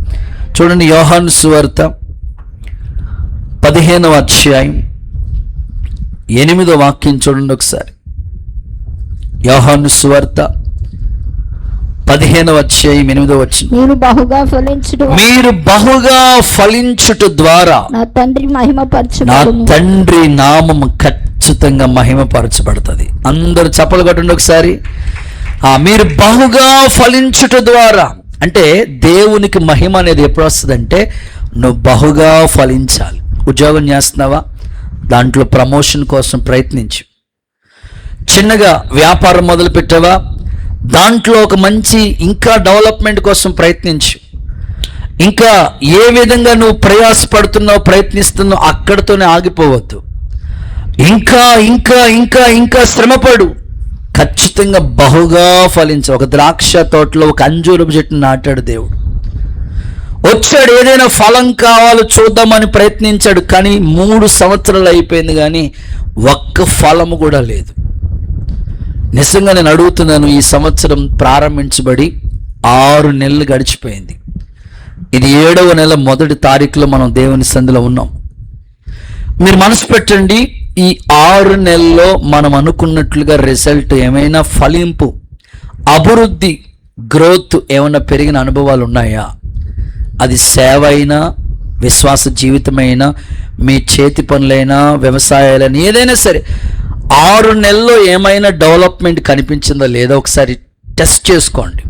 చూడండి, యోహాను సువార్త 15వ అధ్యాయం 8వ వాక్యం చూడండి ఒకసారి. యోహాను సువార్త 15వ అధ్యాయం 8వ వచనం. మీరు బహుగా ఫలించుట ద్వారా నా తండ్రి నామం ఖచ్చితంగా మహిమపరచబడుతుంది. అందరూ చప్పలు కొట్టండి ఒకసారి. మీరు బహుగా ఫలించుట ద్వారా అంటే దేవునికి మహిమ అనేది ఎప్పుడు వస్తుందంటే నువ్వు బహుగా ఫలించాలి. ఉద్యోగం చేస్తున్నావా, దాంట్లో ప్రమోషన్ కోసం ప్రయత్నించు. చిన్నగా వ్యాపారం మొదలు పెట్టావా, దాంట్లో ఒక మంచి ఇంకా డెవలప్మెంట్ కోసం ప్రయత్నించు. ఇంకా ఏ విధంగా నువ్వు ప్రయాసపడుతున్నావు, ప్రయత్నిస్తున్నావు అక్కడితోనే ఆగిపోవద్దు. ఇంకా ఇంకా ఇంకా ఇంకా శ్రమపడు. ఖచ్చితంగా బహుగా ఫలించు. ఒక ద్రాక్ష తోటలో ఒక అంజూరపు చెట్టును నాటాడు దేవుడు. వచ్చాడు, ఏదైనా ఫలం కావాలో చూద్దామని ప్రయత్నించాడు. కానీ 3 సంవత్సరాలు అయిపోయింది, కానీ ఒక్క ఫలము కూడా లేదు. నిజంగా నేను అడుగుతున్నాను, ఈ సంవత్సరం ప్రారంభించబడి 6 నెలలు గడిచిపోయింది. ఇది 7వ నెల 1వ తారీఖులో మనం దేవుని సన్నిధిలో ఉన్నాం. మీరు మనసు పెట్టండి, ఈ 6 నెలల్లో మనం అనుకున్నట్లుగా రిజల్ట్ ఏమైనా ఫలింపు, అభివృద్ధి, గ్రోత్ ఏమైనా పెరిగిన అనుభవాలు ఉన్నాయా? అది సేవ అయినా, విశ్వాస జీవితమైనా, మీ చేతి పనులైనా, వ్యవసాయాలైనా, ఏదైనా సరే 6 నెలల్లో ఏమైనా డెవలప్మెంట్ కనిపించిందో లేదో ఒకసారి టెస్ట్ చేసుకోండి,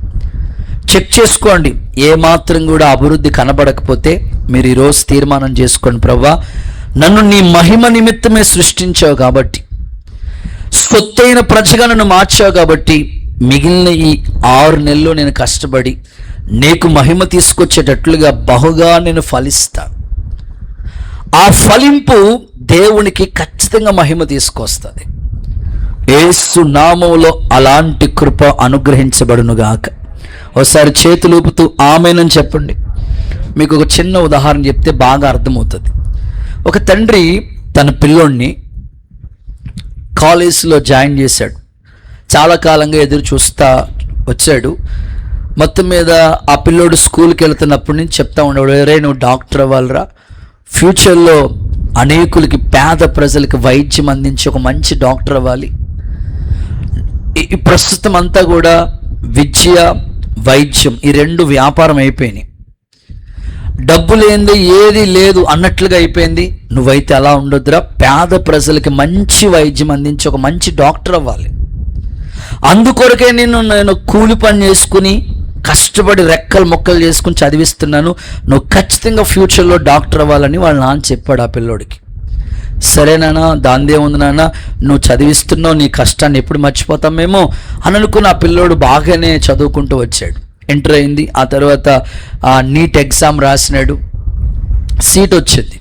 చెక్ చేసుకోండి. ఏమాత్రం కూడా అభివృద్ధి కనబడకపోతే మీరు ఈరోజు తీర్మానం చేసుకోండి, ప్రభువా నన్ను నీ మహిమ నిమిత్తమే సృష్టించావు కాబట్టి, సొత్తైన ప్రజగా నన్ను మార్చావు కాబట్టి, మిగిలిన ఈ 6 నెలల్లో నేను కష్టపడి నీకు మహిమ తీసుకొచ్చేటట్లుగా బహుగా నేను ఫలిస్తాను. ఆ ఫలింపు దేవునికి ఖచ్చితంగా మహిమ తీసుకొస్తుంది. యేసు నామములో అలాంటి కృప అనుగ్రహించబడునుగాక. ఒకసారి చేతులు ఊపుతూ ఆమేనని చెప్పండి. మీకు ఒక చిన్న ఉదాహరణ చెప్తే బాగా అర్థమవుతుంది. ఒక తండ్రి తన పిల్లోడిని కాలేజీలో జాయిన్ చేశాడు. చాలా కాలంగా ఎదురు చూస్తా వచ్చాడు. మొత్తం మీద ఆ పిల్లోడు స్కూల్కి వెళ్తున్నప్పటి నుంచి చెప్తా ఉండేవాడు, వేరే నువ్వు డాక్టర్ అవ్వాలిరా, ఫ్యూచర్లో అనేకులకి, పేద ప్రజలకి వైద్యం అందించి ఒక మంచి డాక్టర్ అవ్వాలి. ఈ ప్రస్తుతం అంతా కూడా విద్య, వైద్యం ఈ 2 వ్యాపారం అయిపోయినాయి. డబ్బు లేనిది ఏది లేదు అన్నట్లుగా అయిపోయింది. నువ్వైతే అలా ఉండొద్దురా, పేద ప్రజలకి మంచి వైద్యం అందించి ఒక మంచి డాక్టర్ అవ్వాలి. అందుకొరకే నేను కూలి పని చేసుకుని కష్టపడి రెక్కలు మొక్కలు చేసుకుని చదివిస్తున్నాను. నువ్వు ఖచ్చితంగా ఫ్యూచర్లో డాక్టర్ అవ్వాలని వాళ్ళ నాన్న చెప్పాడు ఆ పిల్లోడికి. సరేనా, దాందే ఉంది నాన్న, నువ్వు చదివిస్తున్నావు, నీ కష్టాన్ని ఎప్పుడు మర్చిపోతాం మేము అని అనుకుని ఆ పిల్లోడు బాగానే చదువుకుంటూ వచ్చాడు. ఎంటర్ అయింది. ఆ తర్వాత నీట్ ఎగ్జామ్ రాసినాడు, సీట్ వచ్చింది.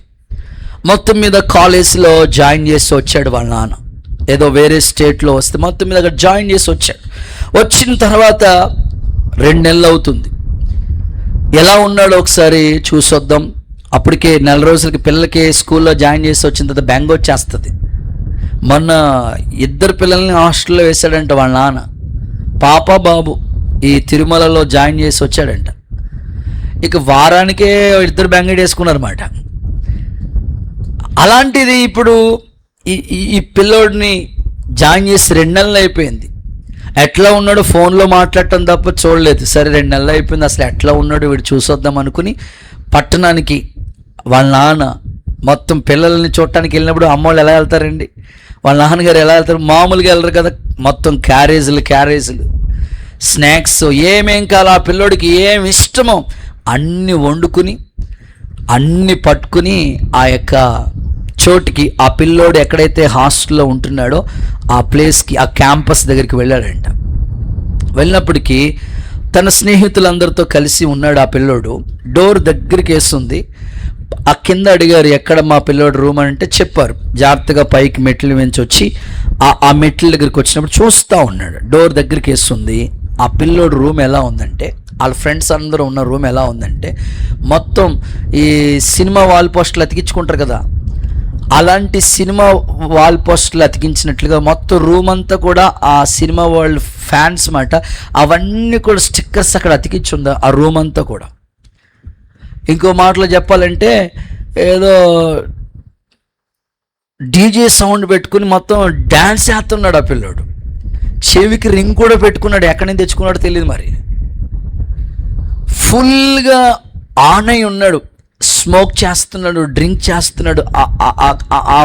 మొత్తం మీద కాలేజీలో జాయిన్ చేసి వచ్చాడు వాళ్ళ నాన్న. ఏదో వేరే స్టేట్లో వస్తే మొత్తం మీద అక్కడ జాయిన్ చేసి వచ్చాడు. వచ్చిన తర్వాత 2 నెలలు అవుతుంది. ఎలా ఉన్నాడో ఒకసారి చూసొద్దాం. అప్పటికే 4 రోజులకి పిల్లలకి స్కూల్లో జాయిన్ చేసి వచ్చిన తర్వాత బెంగ వచ్చేస్తుంది. మొన్న 2 పిల్లల్ని హాస్టల్లో వేశాడంట వాళ్ళ నాన్న. పాప బాబు ఈ తిరుమలలో జాయిన్ చేసి వచ్చాడంట. ఇక వారానికే 2 బెంగ వేసుకున్నారన్నమాట. అలాంటిది ఇప్పుడు ఈ పిల్లోడిని జాయిన్ చేసి 2 నెలలు అయిపోయింది. ఎట్లా ఉన్నాడు ఫోన్లో మాట్లాడటం తప్ప చూడలేదు. సరే 2 నెలలు అయిపోయింది, అసలు ఎట్లా ఉన్నాడు వీడు చూసొద్దాం అనుకుని పట్టణానికి వాళ్ళ నాన్న మొత్తం పిల్లల్ని చూడటానికి వెళ్ళినప్పుడు అమ్మోళ్ళు ఎలా వెళ్తారండి, వాళ్ళ నాన్నగారు ఎలా వెళ్తారు, మామూలుగా వెళ్ళరు కదా. మొత్తం క్యారేజీలు స్నాక్స్ ఏమేం కావాలో ఆ పిల్లోడికి ఏమి ఇష్టమో అన్నీ వండుకుని అన్నీ పట్టుకుని ఆ యొక్క చోటికి, ఆ పిల్లోడు ఎక్కడైతే హాస్టల్లో ఉంటున్నాడో ఆ ప్లేస్కి, ఆ క్యాంపస్ దగ్గరికి వెళ్ళాడంట. వెళ్ళినప్పటికీ తన స్నేహితులందరితో కలిసి ఉన్నాడు ఆ పిల్లోడు. డోర్ దగ్గరికి వేస్తుంది. ఆ కింద అడిగారు ఎక్కడ మా పిల్లోడు రూమ్ అని అంటే చెప్పారు. జాగ్రత్తగా పైకి మెట్లు వెంచి వచ్చి ఆ మెట్ల దగ్గరికి వచ్చినప్పుడు చూస్తూ ఉన్నాడు. డోర్ దగ్గరికి వేస్తుంది. ఆ పిల్లోడు రూమ్ ఎలా ఉందంటే, వాళ్ళ ఫ్రెండ్స్ అందరూ ఉన్న రూమ్ ఎలా ఉందంటే, మొత్తం ఈ సినిమా వాల్ పోస్టర్లు అతికించుకుంటారు కదా, అలాంటి సినిమా వాల్ పోస్టర్లు అతికించినట్లుగా మొత్తం రూమ్ అంతా కూడా ఆ సినిమా వరల్డ్ ఫ్యాన్స్ మాట అవన్నీ కూడా స్టిక్కర్స్ అక్కడ అతికించుంది ఆ రూమ్ అంతా కూడా. ఇంకో మాటలో చెప్పాలంటే ఏదో డీజే సౌండ్ పెట్టుకుని మొత్తం డ్యాన్స్ చేస్తున్నాడు ఆ పిల్లోడు. చెవికి రింగ్ కూడా పెట్టుకున్నాడు, ఎక్కడి నుంచి తెచ్చుకున్నాడో తెలియదు మరి. ఫుల్గా ఆన్ అయి ఉన్నాడు, స్మోక్ చేస్తున్నాడు, డ్రింక్ చేస్తున్నాడు.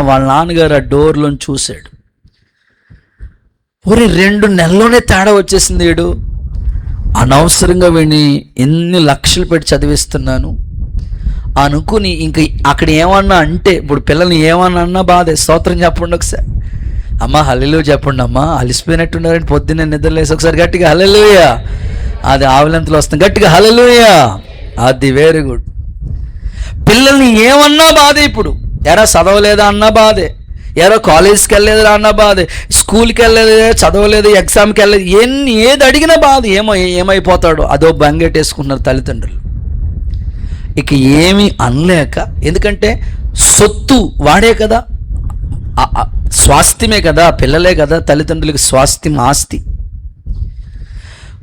వాళ్ళ నాన్నగారు ఆ డోర్లో చూశాడు. ఒరే 2 నెలల్లోనే తేడా వచ్చేసింది. వీడు అనవసరంగా వీడిని ఎన్ని లక్షలు పెట్టి చదివిస్తున్నాను అనుకుని ఇంక అక్కడ ఏమన్నా అంటే, ఇప్పుడు పిల్లల్ని ఏమన్నా అన్నా బాధే. స్తోత్రం చెప్పండి ఒకసారి. అమ్మ హల్లెలూయా చెప్పండి. అమ్మ అలిసిపోయినట్టున్నారని పొద్దున్నే నిద్రలేసి ఒకసారి గట్టిగా హల్లెలూయా, అది ఆవులంతలో వస్తుంది, గట్టిగా హల్లెలూయా. అది వెరీ గుడ్. పిల్లల్ని ఏమన్నా బాధే. ఇప్పుడు ఎరా చదవలేదా అన్న బాధే, ఎరా కాలేజ్కి వెళ్ళలేదురా అన్న బాధే, స్కూల్కి వెళ్ళలేదు, చదవలేదు, ఎగ్జామ్కి వెళ్ళలేదు, ఏది అడిగినా బాధ. ఏమైపోతాడో అదో బెంగెట్టేసుకున్నారు తల్లిదండ్రులు. ఇక ఏమీ అనలేక, ఎందుకంటే సొత్తు వాడే కదా, స్వాస్థ్యమే కదా, పిల్లలే కదా తల్లిదండ్రులకి స్వాస్థ్యం, ఆస్తి.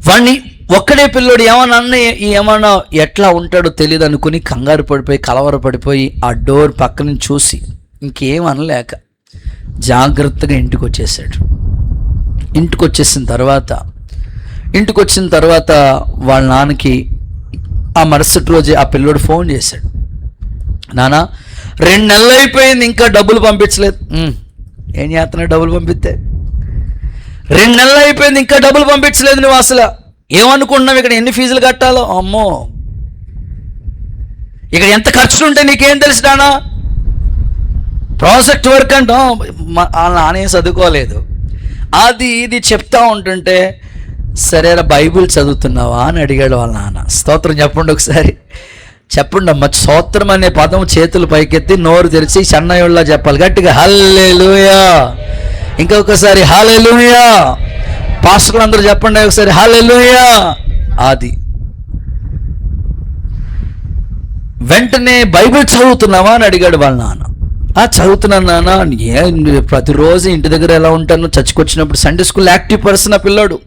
వాడిని ఒక్కడే పిల్లోడు ఏమన్నా ఎట్లా ఉంటాడో తెలియదు అనుకుని కంగారు పడిపోయి కలవరపడిపోయి ఆ డోర్ పక్క నుంచి చూసి ఇంకేం అనలేక జాగ్రత్తగా ఇంటికి వచ్చేసాడు. ఇంటికి వచ్చిన తర్వాత వాళ్ళ నాన్నకి ఆ మరుసటి రోజే ఆ పిల్లోడు ఫోన్ చేశాడు. నాన్న 2 నెలలు అయిపోయింది, ఇంకా డబ్బులు పంపించలేదు. ఏం చేస్తున్నావు డబ్బులు పంపిస్తే? 2 నెలలు అయిపోయింది, ఇంకా డబ్బులు పంపించలేదు. నువ్వు అసలు ఏమనుకుంటున్నావు? ఇక్కడ ఎన్ని ఫీజులు కట్టాలో, అమ్మో ఇక్కడ ఎంత ఖర్చులు ఉంటాయి నీకేం తెలుసు నాన్న? ప్రాజెక్ట్ వర్క్ అంటా నానే చదువుకోలేదు, అది ఇది చెప్తా ఉంటుంటే, సరేరా బైబిల్ చదువుతున్నావా అని అడిగాడు వాళ్ళ నాన్న. స్తోత్రం చెప్పండి ఒకసారి, చెప్పండి అమ్మ. స్తోత్రం అనే పదం చేతులు పైకెత్తి నోరు తెరిచి చెన్నయ్యలా చెప్పాలి గట్టిగా, హల్లెలూయా. ఇంకొకసారి హల్లెలూయా. పాస్టర్లు అందరూ చెప్పండి ఒకసారి హల్లెలూయా. అది వెంటనే బైబిల్ చదువుతున్నావా అని అడిగాడు వాళ్ళ నాన్న. చదువుతున్నాను నాన్న. ప్రతిరోజు ఇంటి దగ్గర ఎలా ఉంటాను, చర్చికొచ్చినప్పుడు సండే స్కూల్ యాక్టివ్ పర్సన్ ఆ పిల్లాడు,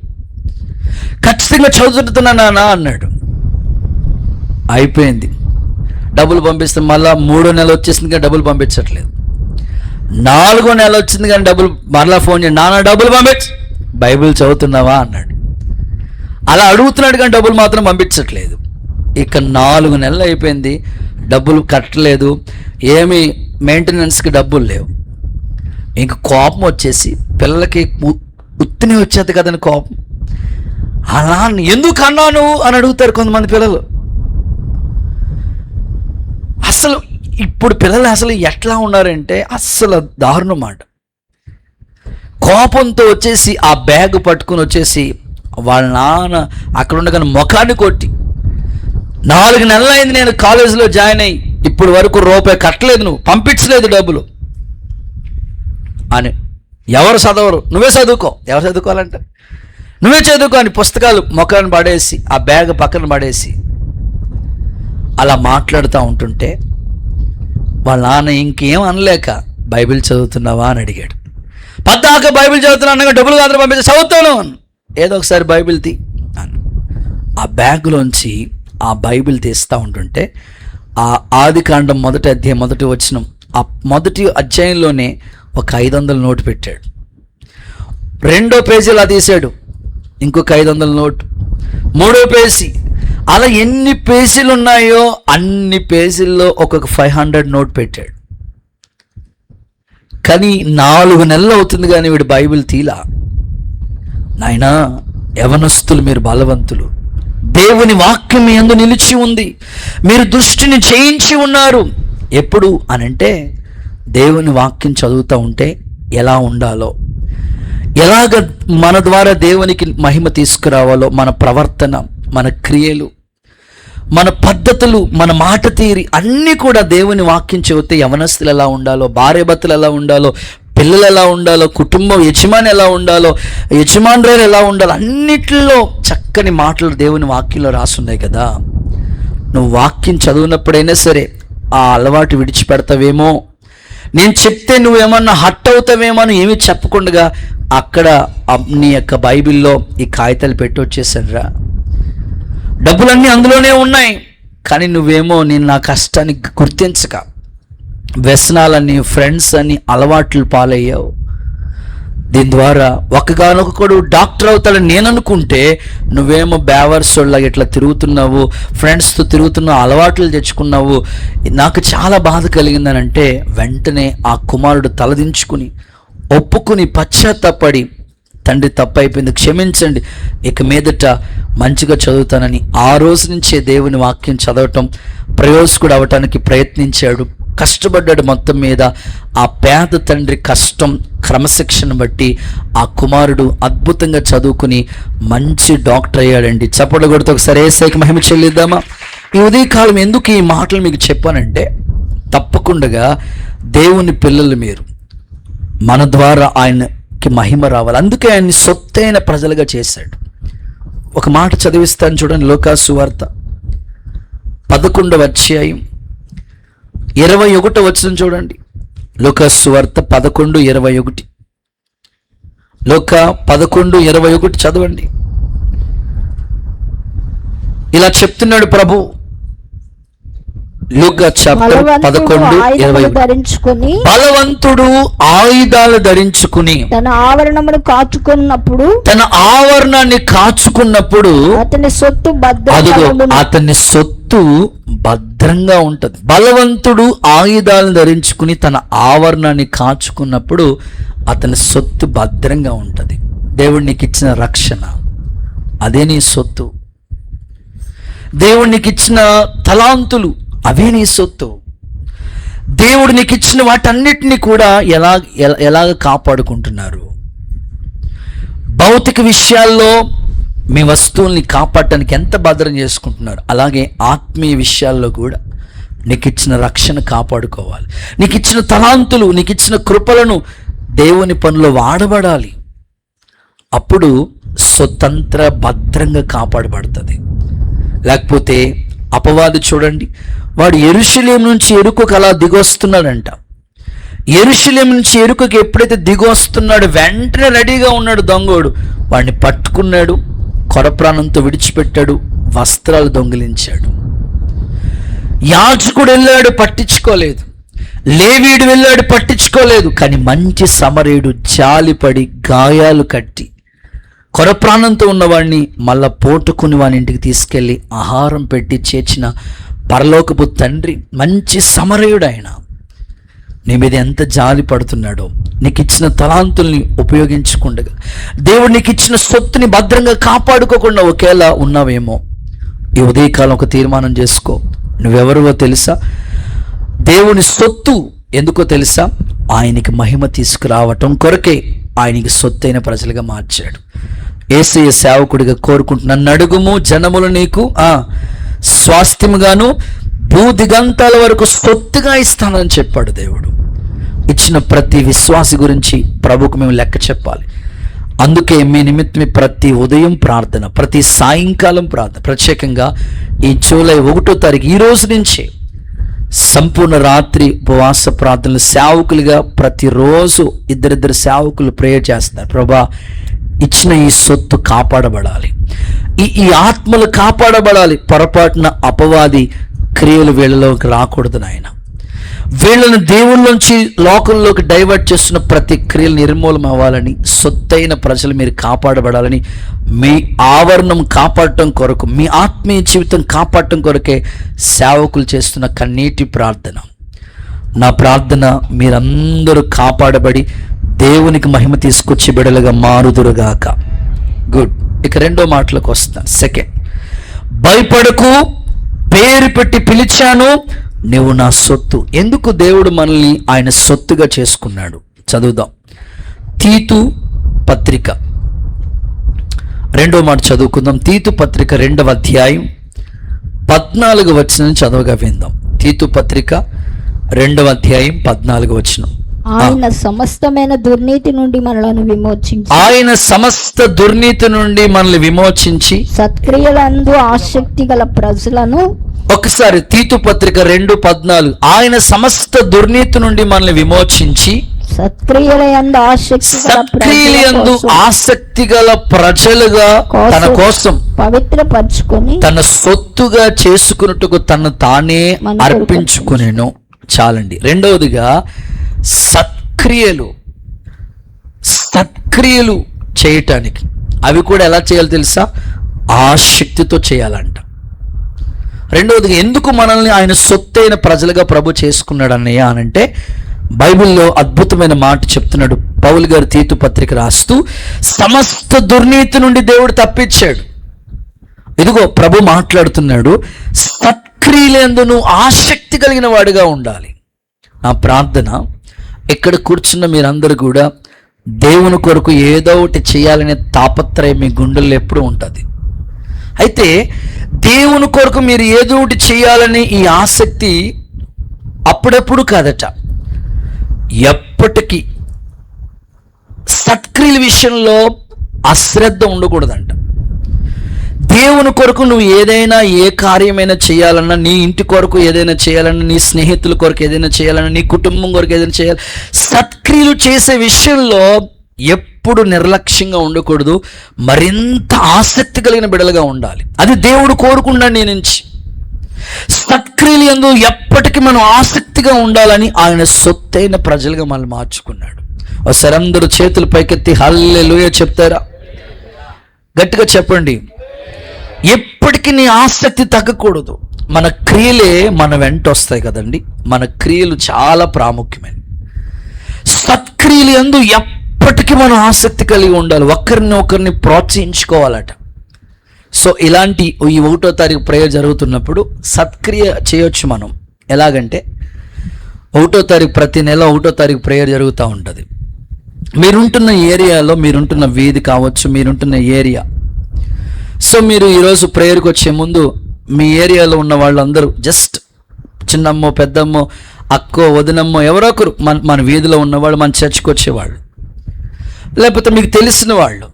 ఖచ్చితంగా చదువుతున్నా నాన్న అన్నాడు. అయిపోయింది, డబ్బులు పంపిస్తే మళ్ళా 3వ నెల వచ్చేసింది కానీ డబ్బులు పంపించట్లేదు. 4వ నెల వచ్చింది కానీ డబ్బులు మరలా ఫోన్ చేయండి, నాన్న డబ్బులు పంపించు. బైబిల్ చదువుతున్నావా అన్నాడు. అలా అడుగుతున్నాడు కానీ డబ్బులు మాత్రం పంపించట్లేదు. ఇక 4 నెలలు అయిపోయింది, డబ్బులు కట్టలేదు, ఏమి మెయింటెనెన్స్కి డబ్బులు లేవు. ఇంక కోపం వచ్చేసి, పిల్లలకి ఉత్తినే వచ్చేది కదని కోపం, అలా ఎందుకు అన్నాను అని అడుగుతారు కొంతమంది పిల్లలు. అసలు ఇప్పుడు పిల్లలు అసలు ఎట్లా ఉన్నారంటే అస్సలు దారుణం మాట. కోపంతో వచ్చేసి ఆ బ్యాగ్ పట్టుకుని వచ్చేసి వాళ్ళ నాన్న అక్కడ ఉండగానే ముఖాన్ని కొట్టి, 4 నెలలు అయింది నేను కాలేజీలో జాయిన్ అయ్యి, ఇప్పుడు వరకు రూపాయి కట్టలేదు, నువ్వు పంపించలేదు డబ్బులు అని. ఎవరు చదవరు, నువ్వే చదువుకో. ఎవరు చదువుకోవాలంటే నువ్వే చదువుకో అని పుస్తకాలు ముఖాన్ని పడేసి ఆ బ్యాగ్ పక్కన పడేసి అలా మాట్లాడుతూ ఉంటుంటే వాళ్ళ నాన్న ఇంకేం అనలేక బైబిల్ చదువుతున్నావా అని అడిగాడు. పద్దాక బైబిల్ చదువుతున్నా, డబ్బులు మాత్రం పంపించి చదువుతాను, ఏదో ఒకసారి బైబిల్ తీ అని ఆ బ్యాగులోంచి ఆ బైబిల్ తీస్తూ ఉంటుంటే ఆ ఆదికాండం 1వ అధ్యాయం 1వ వచనం, ఆ 1వ అధ్యాయంలోనే ఒక 500 నోటు పెట్టాడు. 2వ పేజీలా తీశాడు, ఇంకొక 500 నోటు, 3వ పేజీ, అలా ఎన్ని పేజీలు ఉన్నాయో అన్ని పేజీల్లో ఒక్కొక్క 500 నోట్ పెట్టాడు. కానీ 4 నెలలు అవుతుంది కానీ వీడు బైబిల్ తీలా. నాయనా, యవనస్తులు మీరు బలవంతులు, దేవుని వాక్యం మీ యందు నిలిచి ఉంది, మీరు దృష్టిని జయించి ఉన్నారు. ఎప్పుడు అనంటే దేవుని వాక్యం చదువుతూ ఉంటే ఎలా ఉండాలో, ఎలాగ మన ద్వారా దేవునికి మహిమ తీసుకురావాలో, మన ప్రవర్తన, మన క్రియలు, మన పద్ధతులు, మన మాట తీరి అన్నీ కూడా దేవుని వాక్యం చెబితే యవనస్తులు ఎలా ఉండాలో, భార్యాభర్తలు ఎలా ఉండాలో, పిల్లలు ఎలా ఉండాలో, కుటుంబం యజమాని ఎలా ఉండాలో, యజమానురాలు ఎలా ఉండాలో, అన్నిటిలో చక్కని మాటలు దేవుని వాక్యంలో రాసున్నాయి కదా. నువ్వు వాక్యం చదివినప్పుడైనా సరే ఆ అలవాటు విడిచిపెడతావేమో, నేను చెప్తే నువ్వేమన్నా హట్ అవుతావేమో అని ఏమీ చెప్పకుండా అక్కడ నీ యొక్క బైబిల్లో ఈ కాగితాలు పెట్టి వచ్చేసాను రా, డబ్బులన్నీ అందులోనే ఉన్నాయి, కానీ నువ్వేమో నేను నా కష్టాన్ని గుర్తించక వ్యసనాలని, ఫ్రెండ్స్ అని అలవాట్లు పాలయ్యావు. దీని ద్వారా ఒకగానొకడు డాక్టర్ అవుతాడని నేను అనుకుంటే నువ్వేమో బేవర్సోళ్ళగా ఇట్లా తిరుగుతున్నావు, ఫ్రెండ్స్తో తిరుగుతున్నావు, అలవాట్లు తెచ్చుకున్నావు. నాకు చాలా బాధ కలిగిందనంటే వెంటనే ఆ కుమారుడు తలదించుకుని ఒప్పుకుని పశ్చాత్తాపడి, తండ్రి తప్పు అయిపోయింది, క్షమించండి, ఇక మీదట మంచిగా చదువుతానని ఆ రోజు నుంచే దేవుని వాక్యం చదవటం, ప్రయోజకుడు అవటానికి ప్రయత్నించాడు, కష్టపడ్డాడు. మొత్తం మీద ఆ పేద తండ్రి కష్టం, క్రమశిక్షణ బట్టి ఆ కుమారుడు అద్భుతంగా చదువుకుని మంచి డాక్టర్ అయ్యాడండి. చప్పట్లు కొడుతూ ఒకసారి యేసయ్యకి మహిమ చెల్లిద్దామా? ఈ ఉదయకాలం ఎందుకు ఈ మాటలు మీకు చెప్పానంటే, తప్పకుండా దేవుని పిల్లలు మీరు, మన ద్వారా ఆయనకి మహిమ రావాలి. అందుకే ఆయన్ని సొత్తైన ప్రజలుగా చేశాడు. ఒక మాట చదివిస్తాను చూడండి, లూకాసు సువార్త 11వ అధ్యాయం 21వ వచనం చూడండి. లూకాసు సువార్త 11:21. లూకా 11:21 చదవండి. ఇలా చెప్తున్నాడు ప్రభు. లూకా చాప్టర్ 11:21. బలవంతుడు ఆయుధాలు ధరించుకుని తన ఆవరణాన్ని కాచుకున్నప్పుడు అతని సొత్తు భద్రంగా ఉంటది. బలవంతుడు ఆయుధాలు ధరించుకుని తన ఆవరణాన్ని కాచుకున్నప్పుడు అతని సొత్తు భద్రంగా ఉంటది. దేవుడు నీకు ఇచ్చిన రక్షణ, అదే నీ సొత్తు. దేవుడు నీకు ఇచ్చిన తలాంతులు, అవే నీ సొత్తు. దేవుడు నీకు ఇచ్చిన వాటన్నిటినీ కూడా ఎలాగ కాపాడుకుంటున్నారు? భౌతిక విషయాల్లో మీ వస్తువుల్ని కాపాడటానికి ఎంత భద్రం చేసుకుంటున్నారు, అలాగే ఆత్మీయ విషయాల్లో కూడా నీకు ఇచ్చిన రక్షణ కాపాడుకోవాలి. నీకు ఇచ్చిన తలాంతులు, నీకు ఇచ్చిన కృపలను దేవుని పనిలో వాడబడాలి. అప్పుడు స్వతంత్ర భద్రంగా కాపాడబడుతుంది. లేకపోతే అపవాది చూడండి, వాడు యెరూషలేము నుంచి యెరికోకు అలా దిగొస్తున్నాడంట. యెరూషలేము నుంచి యెరికోకు ఎప్పుడైతే దిగొస్తున్నాడు, వెంటనే రెడీగా ఉన్నాడు దొంగోడు. వాడిని పట్టుకున్నాడు, కొరప్రాణంతో విడిచిపెట్టాడు, వస్త్రాలు దొంగిలించాడు. యాజకుడు వెళ్ళాడు, పట్టించుకోలేదు. లేవీయుడు వెళ్ళాడు, పట్టించుకోలేదు. కానీ మంచి సమరయుడు జాలిపడి గాయాలు కట్టి కొరప్రాణంతో ఉన్నవాడిని మళ్ళా పోటుకుని వాని ఇంటికి తీసుకెళ్ళి ఆహారం పెట్టి చేర్చిన పరలోకపు తండ్రి, మంచి సమరయుడు ఆయన. నీ మీద ఎంత జాలి పడుతున్నాడో. నీకు ఇచ్చిన తలాంతుల్ని ఉపయోగించకుండా, దేవుడు నీకు ఇచ్చిన సొత్తుని భద్రంగా కాపాడుకోకుండా ఒకేలా ఉన్నావేమో. ఈ ఉదయకాలం ఒక తీర్మానం చేసుకో. నువ్వెవరివో తెలుసా? దేవుని సొత్తు ఎందుకో తెలుసా? ఆయనకి మహిమ తీసుకురావటం కొరకే ఆయనకి సొత్తైన ప్రజలుగా మార్చాడు. యేసయ్య సేవకుడిగా కోరుకుంటున్న, నన్ను అడుగుము, జనములు నీకు స్వాస్థ్యముగాను భూదిగంతాల వరకు సొత్తుగా ఇస్తానని చెప్పాడు దేవుడు. ఇచ్చిన ప్రతి విశ్వాసి గురించి ప్రభుకు మేము లెక్క చెప్పాలి. అందుకే మీ నిమిత్తమే ప్రతి ఉదయం ప్రార్థన, ప్రతి సాయంకాలం ప్రార్థన. ప్రత్యేకంగా ఈ జూలై 1వ తారీఖు ఈ రోజు నుంచే సంపూర్ణ రాత్రి ఉపవాస ప్రార్థనలు సేవకులుగా ప్రతిరోజు ఇద్దరిద్దరు సేవకులు ప్రేయర్ చేస్తారు. ప్రభా, ఇచ్చిన ఈ సొత్తు కాపాడబడాలి, ఈ ఆత్మలు కాపాడబడాలి. పొరపాటున అపవాది క్రియలు వీళ్ళలోకి రాకూడదు నాయన. వీళ్ళను దేవుళ్ళలోంచి లోకంలోకి డైవర్ట్ చేస్తున్న ప్రతి క్రియలు నిర్మూలం అవ్వాలని, సొత్తైన ప్రజలు మీరు కాపాడబడాలని, మీ ఆవరణం కాపాడటం కొరకు, మీ ఆత్మీయ జీవితం కాపాడటం కొరకే సేవకులు చేస్తున్న కన్నీటి ప్రార్థన. నా ప్రార్థన మీరందరూ కాపాడబడి దేవునికి మహిమ తీసుకొచ్చి బిడలుగా మారుదురుగాక. గుడ్. ఇక రెండో మాటలకు వస్తాను. సెకండ్, భయపడకు, పేరు పెట్టి పిలిచాను, నువ్వు నా సొత్తు. ఎందుకు దేవుడు మనల్ని ఆయన సొత్తుగా చేసుకున్నాడు? చదువుదాం. తీతు పత్రిక 2వ మాట చదువుకుందాం. తీతు పత్రిక 2వ అధ్యాయం 14వ వచనం చదవగా విందాం. తీతు పత్రిక 2వ అధ్యాయం 14వ వచనం. ఆయన సమస్తమైన దుర్నీతి నుండి మనలను విమోచించి, ఆయన సమస్త దుర్నీతి నుండి మనల్ని విమోచించి సత్క్రియలందు ఆసక్తి గల ప్రజలను. ఒకసారి తీతు పత్రిక 2:14. ఆయన సమస్త దుర్నీతి నుండి మనల్ని విమోచించి సత్క్రియలందు ఆసక్తి గల ప్రజలుగా తన కోసం పవిత్రపరచుకొని తన సొత్తుగా చేసుకున్నట్టుకు తను తానే అర్పించుకునేను. చాలండి. రెండవదిగా సత్క్రియలు చేయటానికి, అవి కూడా ఎలా చేయాలో తెలుసా? ఆసక్తితో చేయాలంట. రెండవదిగా ఎందుకు మనల్ని ఆయన సొత్తైన ప్రజలుగా ప్రభు చేసుకున్నాడు అన్నయ్య అనంటే, బైబిల్లో అద్భుతమైన మాట చెప్తున్నాడు పౌలు గారు తీతు పత్రిక రాస్తూ. సమస్త దుర్నీతి నుండి దేవుడు తప్పించాడు. ఇదిగో ప్రభు మాట్లాడుతున్నాడు, సత్క్రియలందు నువ్వు ఆసక్తి కలిగిన వాడిగా ఉండాలి. నా ప్రార్థన, ఇక్కడ కూర్చున్న మీరందరూ కూడా దేవుని కొరకు ఏదో ఒకటి చేయాలనే తాపత్రయం మీ గుండెల్లో ఎప్పుడూ ఉంటుంది. అయితే దేవుని కొరకు మీరు ఏదో ఒకటి చేయాలని ఈ ఆసక్తి అప్పుడప్పుడు కాదట, ఎప్పటికీ. సత్క్రియల విషయంలో అశ్రద్ధ ఉండకూడదంట. దేవుని కొరకు నువ్వు ఏదైనా ఏ కార్యమైనా చేయాలన్నా, నీ ఇంటి కొరకు ఏదైనా చేయాలన్నా, నీ స్నేహితుల కొరకు ఏదైనా చేయాలన్నా, నీ కుటుంబం కొరకు ఏదైనా చేయాలి, సత్క్రియలు చేసే విషయంలో ఎప్పుడు నిర్లక్ష్యంగా ఉండకూడదు. మరింత ఆసక్తి కలిగిన బిడ్డలుగా ఉండాలి. అది దేవుడు కోరుకున్నాడు నీ నుంచి. సత్క్రియలు యందు ఎప్పటికీ మనం ఆసక్తిగా ఉండాలని ఆయన సొత్తైన ప్రజలుగా మనం మార్చుకున్నాడు. ఒకసారి అందరూ చేతులు పైకెత్తి హల్లెలూయా చెప్తారా? గట్టిగా చెప్పండి. ఎప్పటికీ నీ ఆసక్తి తగ్గకూడదు. మన క్రియలే మన వెంట వస్తాయి కదండి. మన క్రియలు చాలా ప్రాముఖ్యమైనవి. సత్క్రియలు యందు ఎప్పటికీ మనం ఆసక్తి కలిగి ఉండాలి. ఒకరిని ప్రోత్సహించుకోవాలట. సో ఇలాంటి ఈ 1వ తారీఖు ప్రేయర్ జరుగుతున్నప్పుడు సత్క్రియ చేయొచ్చు మనం. ఎలాగంటే 1వ తారీఖు, ప్రతి నెల 1వ తారీఖు ప్రేయర్ జరుగుతూ ఉంటుంది. మీరుంటున్న ఏరియాలో, మీరుంటున్న వీధి కావచ్చు, మీరుంటున్న ఏరియా. సో మీరు ఈరోజు ప్రేయర్కి వచ్చే ముందు మీ ఏరియాలో ఉన్న వాళ్ళందరూ జస్ట్ చిన్నమ్మో, పెద్దమ్మో, అక్కో, వదినమ్మో, ఎవరో ఒకరు మన వీధిలో ఉన్నవాళ్ళు, మన చర్చ్కి వచ్చేవాళ్ళు, లేకపోతే మీకు తెలిసిన వాళ్ళు,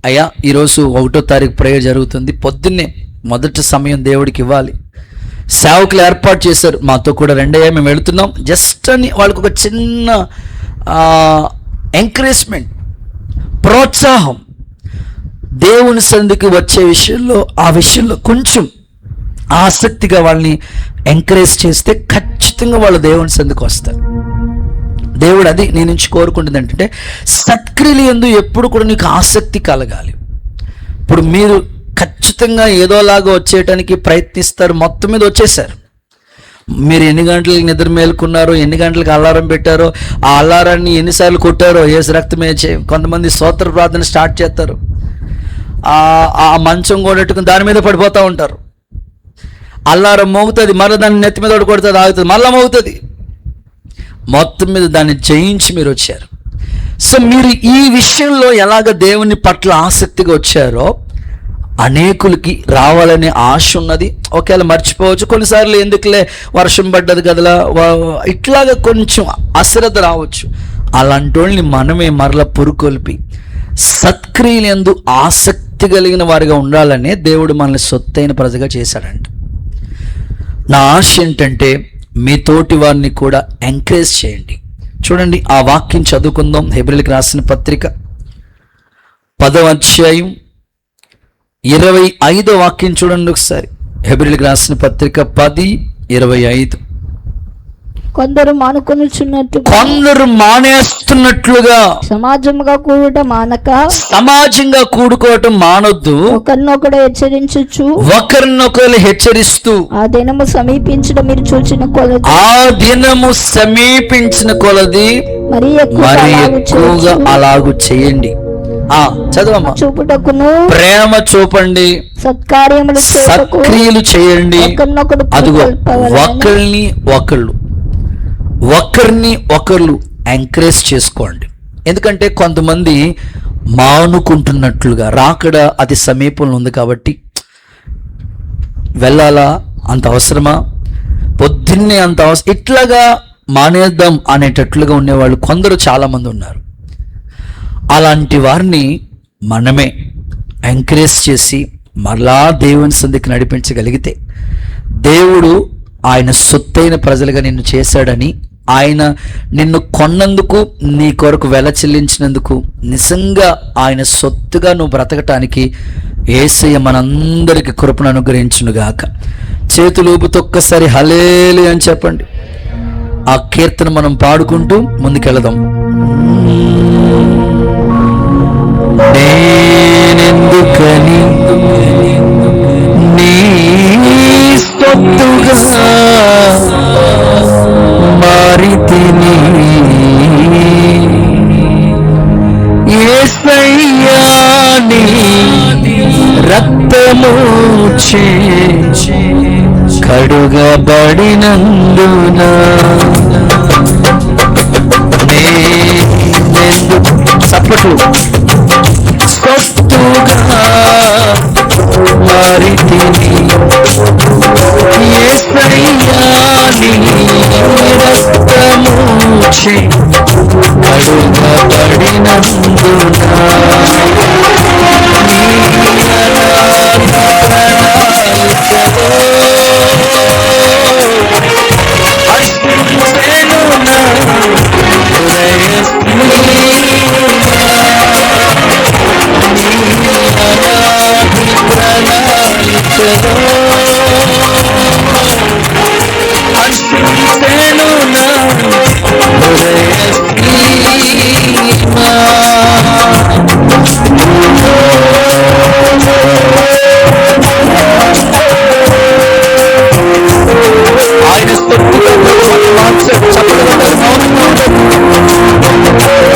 అయ్యా ఈరోజు 1వ తారీఖు ప్రేయర్ జరుగుతుంది, పొద్దున్నే మొదటి సమయం దేవుడికి ఇవ్వాలి, సేవకులు ఏర్పాటు చేశారు, మాతో కూడా రెండయ్యా మేము వెళుతున్నాం, జస్ట్ అని వాళ్ళకు ఒక చిన్న ఎంకరేజ్మెంట్, ప్రోత్సాహం. దేవుని సన్నిధికి వచ్చే విషయంలో, ఆ విషయంలో కొంచెం ఆసక్తిగా వాళ్ళని ఎంకరేజ్ చేస్తే ఖచ్చితంగా వాళ్ళు దేవుని సన్నిధికి వస్తారు. దేవుడు అది నీ నుంచి కోరుకుంటుంది ఏంటంటే సత్క్రియలు యందు ఎప్పుడు కూడా నీకు ఆసక్తి కలగాలి. ఇప్పుడు మీరు ఖచ్చితంగా ఏదోలాగా వచ్చేయటానికి ప్రయత్నిస్తారు, మొత్తం మీద వచ్చేసారు. మీరు ఎన్ని గంటలకు నిద్ర మేలుకున్నారో, ఎన్ని గంటలకు అలారం పెట్టారో, ఆ అలారాన్ని ఎన్నిసార్లు కొట్టారో, యేసు రక్తమే కొంతమంది స్తోత్ర ప్రార్థన స్టార్ట్ చేస్తారు, ఆ మంచం కొట్టుకుని దాని మీద పడిపోతూ ఉంటారు. అల్లారం మోగుతుంది, మళ్ళీ దాన్ని నెత్తి మీద కొడుతుంది, ఆగుతుంది, మళ్ళీ మోగుతుంది. మొత్తం మీద దాన్ని జయించి మీరు వచ్చారు. సో మీరు ఈ విషయంలో ఎలాగ దేవుని పట్ల ఆసక్తిగా వచ్చారో అనేకులకి రావాలనే ఆశ ఉన్నది. ఒకవేళ మర్చిపోవచ్చు, కొన్నిసార్లు ఎందుకులే వర్షం పడ్డది కదలా, ఇట్లాగా కొంచెం అశ్రద్ధ రావచ్చు. అలాంటి వాళ్ళని మనమే మరలా పురుకొల్పి సత్క్రియలు యందు ఆసక్తి కలిగిన వారిగా ఉండాలనే దేవుడు మనల్ని సొత్తైన ప్రజగా చేశాడంట. నా ఆశ ఏంటంటే మీ తోటి వారిని కూడా ఎంకరేజ్ చేయండి. చూడండి, ఆ వాక్యం చదువుకుందాం. హెబ్రీయులకు రాసిన పత్రిక 10వ అధ్యాయం 25వ వాక్యం చూడండి ఒకసారి. హెబ్రీయులకు రాసిన పత్రిక 10:25. కొందరు మానేస్తున్నట్లుగా సమాజంగా కూడుకోవటం మానొద్దు, ఒకరినొకరు హెచ్చరిస్తూ ఆ దినము సమీపించడం మీరు చూచిన కొలది మరి ఎక్కువగా అలాగు చేయండి. చదవమ్మా. చూపుటకును ప్రేమ చూపండి, సత్క్రియలు చేయండి. అదిగో ఒకరిని ఒకళ్ళు ఎంకరేజ్ చేసుకోండి. ఎందుకంటే కొంతమంది మానుకుంటున్నట్లుగా, రాకడ అతి సమీపంలో ఉంది కాబట్టి వెళ్ళాలా, అంత అవసరమా, పొద్దున్నే అంత అవసరం, ఇట్లాగా మానేద్దాం అనేటట్లుగా ఉండేవాళ్ళు కొందరు చాలామంది ఉన్నారు. అలాంటి వారిని మనమే ఎంకరేజ్ చేసి మరలా దేవుని సన్నిధికి నడిపించగలిగితే, దేవుడు ఆయన సొత్తైన ప్రజలుగా నిన్ను చేశాడని, ఆయన నిన్ను కొన్నందుకు, నీ కొరకు వెల చెల్లించినందుకు నిజంగా ఆయన సొత్తుగా నువ్వు బ్రతకటానికి యేసయ్య మనందరికి కృపను అనుగ్రహించునుగాక. చేతులు ఊపుతూ ఒక్కసారి హల్లెలూయా అని చెప్పండి. ఆ కీర్తన మనం పాడుకుంటూ ముందుకెళదాం. నేనెందుకని నీ సొత్తుగా మారితిని, యేసయ్యా నీ రక్తము చే కడుగబడినందున చప్పట్లు సొత్తుగా మారితిని, హర్షించెను నా హృదయ సీమ. ఆయన స్తుతితో మార్చాడు. చెప్పగలరు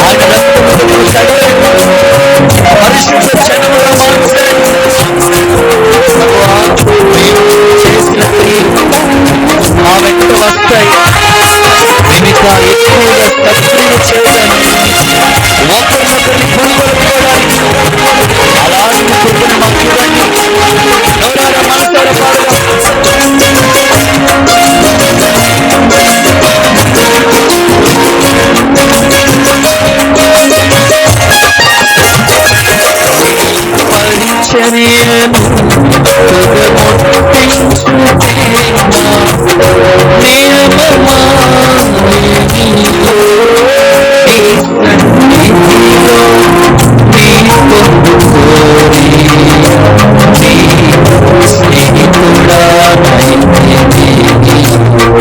ఆయన రక్తముతో కడిగాడు. పరిశుద్ధ జనముగా మార్చాడు. ప్రభువా, నీవు చేసిన క్రియలు మా వెంట వస్తాయి. ఇంకా ఎక్కువగా సత్క్రియ చేయడానికి, ఒకరినొకరిని కొనుగోలుకోవడానికి అలాంటి కృపను మాకు ఇవ్వండి. ఎవరైనా మనసారా పాడుగా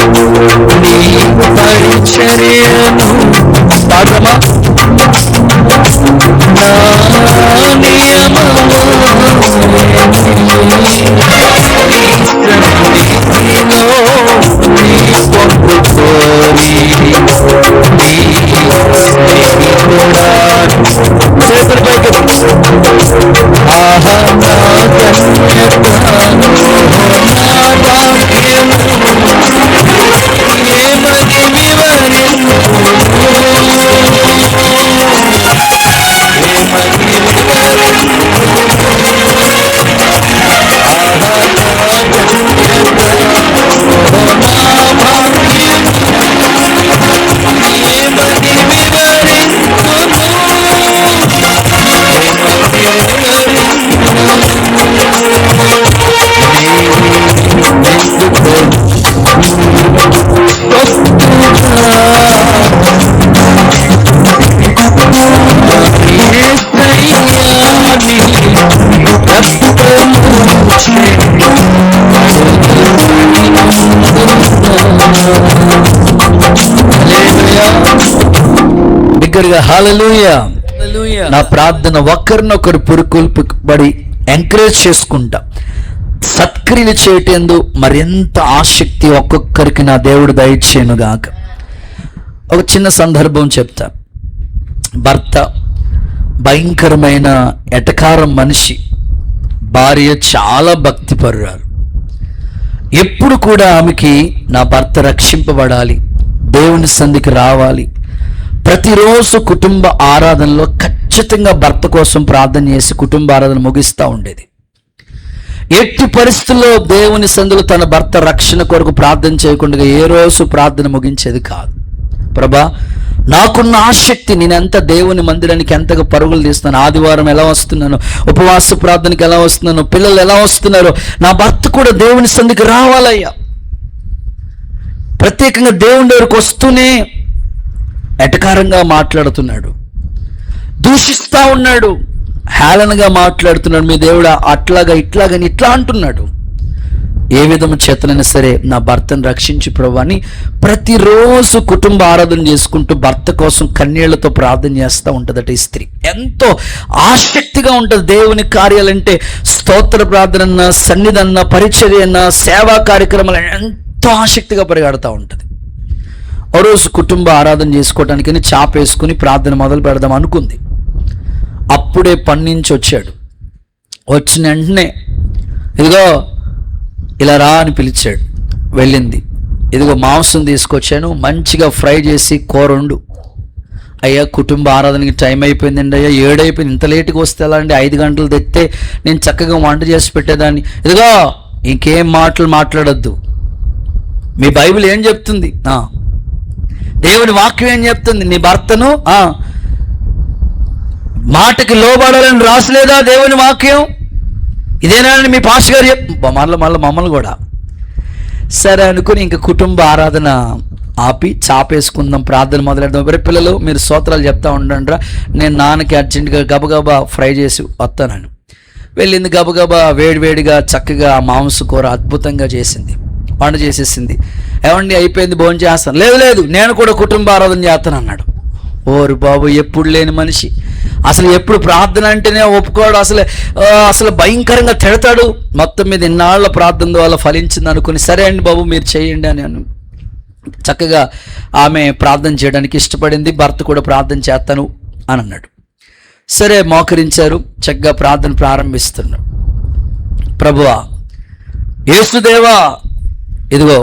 పరిచర్యను పరిచర్యను పాడమా నా నియమము ఆహా నా ధన్యత నా భాగ్యము ఏమని వివరించు బిగ్గరగా హల్లెలూయా. నా ప్రార్థన ఒకరినొకరు పురుకొల్పబడి ఎంకరేజ్ చేసుకుంటా సత్క్రియలు చేయటందు మరింత ఆసక్తి ఒక్కొక్కరికి నా దేవుడు దయచేయునుగాక. ఒక చిన్న సందర్భం చెప్తా. భర్త భయంకరమైన ఎటకారం మనిషి, భార్య చాలా భక్తిపరురాలు. ఎప్పుడు కూడా ఆమెకి నా భర్త రక్షింపబడాలి, దేవుని సంధికి రావాలి. ప్రతిరోజు కుటుంబ ఆరాధనలో ఖచ్చితంగా భర్త కోసం ప్రార్థన చేసి కుటుంబ ఆరాధన ముగిస్తూ ఉండేది. ఎట్టి పరిస్థితుల్లో దేవుని సంధిలో తన భర్త రక్షణ కొరకు ప్రార్థన చేయకుండా ఏ రోజు ప్రార్థన ముగించేది కాదు. ప్రభా, నాకున్న ఆసక్తి, నేనెంత దేవుని మందిరానికి ఎంతగా పరుగులు తీస్తున్నాను, ఆదివారం ఎలా వస్తున్నాను, ఉపవాస ప్రార్థనకి ఎలా వస్తున్నాను, పిల్లలు ఎలా వస్తున్నారో, నా భర్త కూడా దేవుని సంధికి రావాలయ్యా. ప్రత్యేకంగా దేవుని దగ్గరకు వస్తూనే ఎటకారంగా మాట్లాడుతున్నాడు, దూషిస్తా ఉన్నాడు, హేళనగా మాట్లాడుతున్నాడు. మీ దేవుడు అట్లాగా ఇట్లాగని ఇట్లా అంటున్నాడు. ఏ విధము చేతనైనా సరే నా భర్తను రక్షించి ప్రభు అని ప్రతిరోజు కుటుంబ ఆరాధన చేసుకుంటూ భర్త కోసం కన్నీళ్లతో ప్రార్థన చేస్తూ ఉంటుందట ఈ స్త్రీ. ఎంతో ఆసక్తిగా ఉంటుంది దేవుని కార్యాలంటే. స్తోత్ర ప్రార్థన, సన్నిధన్న, పరిచర్య అన్న, సేవా కార్యక్రమాలు ఎంతో ఆసక్తిగా పరిగెడుతూ ఉంటుంది. ఓ రోజు కుటుంబ ఆరాధన చేసుకోవటానికి చాప వేసుకుని ప్రార్థన మొదలు పెడదాం అనుకుంది. అప్పుడే పని నుంచి వచ్చాడు. వచ్చిన వెంటనే ఇదిగో ఇలా రా అని పిలిచాడు. వెళ్ళింది. ఇదిగో మాంసం తీసుకొచ్చాను, మంచిగా ఫ్రై చేసి కూర వండు. అయ్యా కుటుంబ ఆరాధనకి టైం అయిపోయిందండి అయ్యా, 7 అయిపోయింది, ఇంత లేటుగా వస్తే ఎలా అండి, 5 గంటలు తెస్తే నేను చక్కగా వంట చేసి పెట్టేదాన్ని. ఇదిగో ఇంకేం మాటలు మాట్లాడొద్దు. మీ బైబిల్ ఏం చెప్తుంది, దేవుని వాక్యం ఏం చెప్తుంది, నీ భర్తను మాటకి లోబడాలని రాసలేదా దేవుని వాక్యం? ఇదేనా మీ పాస్టర్ గారు మళ్ళీ మమ్మల్ని కూడా. సరే అనుకుని ఇంక కుటుంబ ఆరాధన ఆపి చాపేసుకుందాం, ప్రార్థన మొదలెడదాం. ఎవరి పిల్లలు మీరు స్తోత్రాలు చెప్తా ఉండండిరా, నేను నాన్నకి అర్జెంటుగా గబగబా ఫ్రై చేసి వస్తానని. వెళ్ళింది, గబగబా వేడివేడిగా చక్కగా మాంస కూర అద్భుతంగా చేసింది, వంట చేసేసింది. ఏమండి అయిపోయింది, భోజనం చేస్తాను. లేదు లేదు, నేను కూడా కుటుంబ ఆరాధన చేస్తాను అన్నాడు. ఓరు బాబు, ఎప్పుడు లేని మనిషి, అసలు ఎప్పుడు ప్రార్థన అంటేనే ఒప్పుకోడు, అసలు భయంకరంగా తిడతాడు. మొత్తం మీద ఇన్నాళ్ళ ప్రార్థన వల్ల ఫలించింది అనుకుని, సరే అండి బాబు మీరు చేయండి అని చక్కగా ఆమె ప్రార్థన చేయడానికి ఇష్టపడింది. భర్త కూడా ప్రార్థన చేస్తాను అని అన్నాడు. సరే మోకరించారు, చక్కగా ప్రార్థన ప్రారంభిస్తున్నాడు. ప్రభువా, యేసుదేవా, ఇదిగో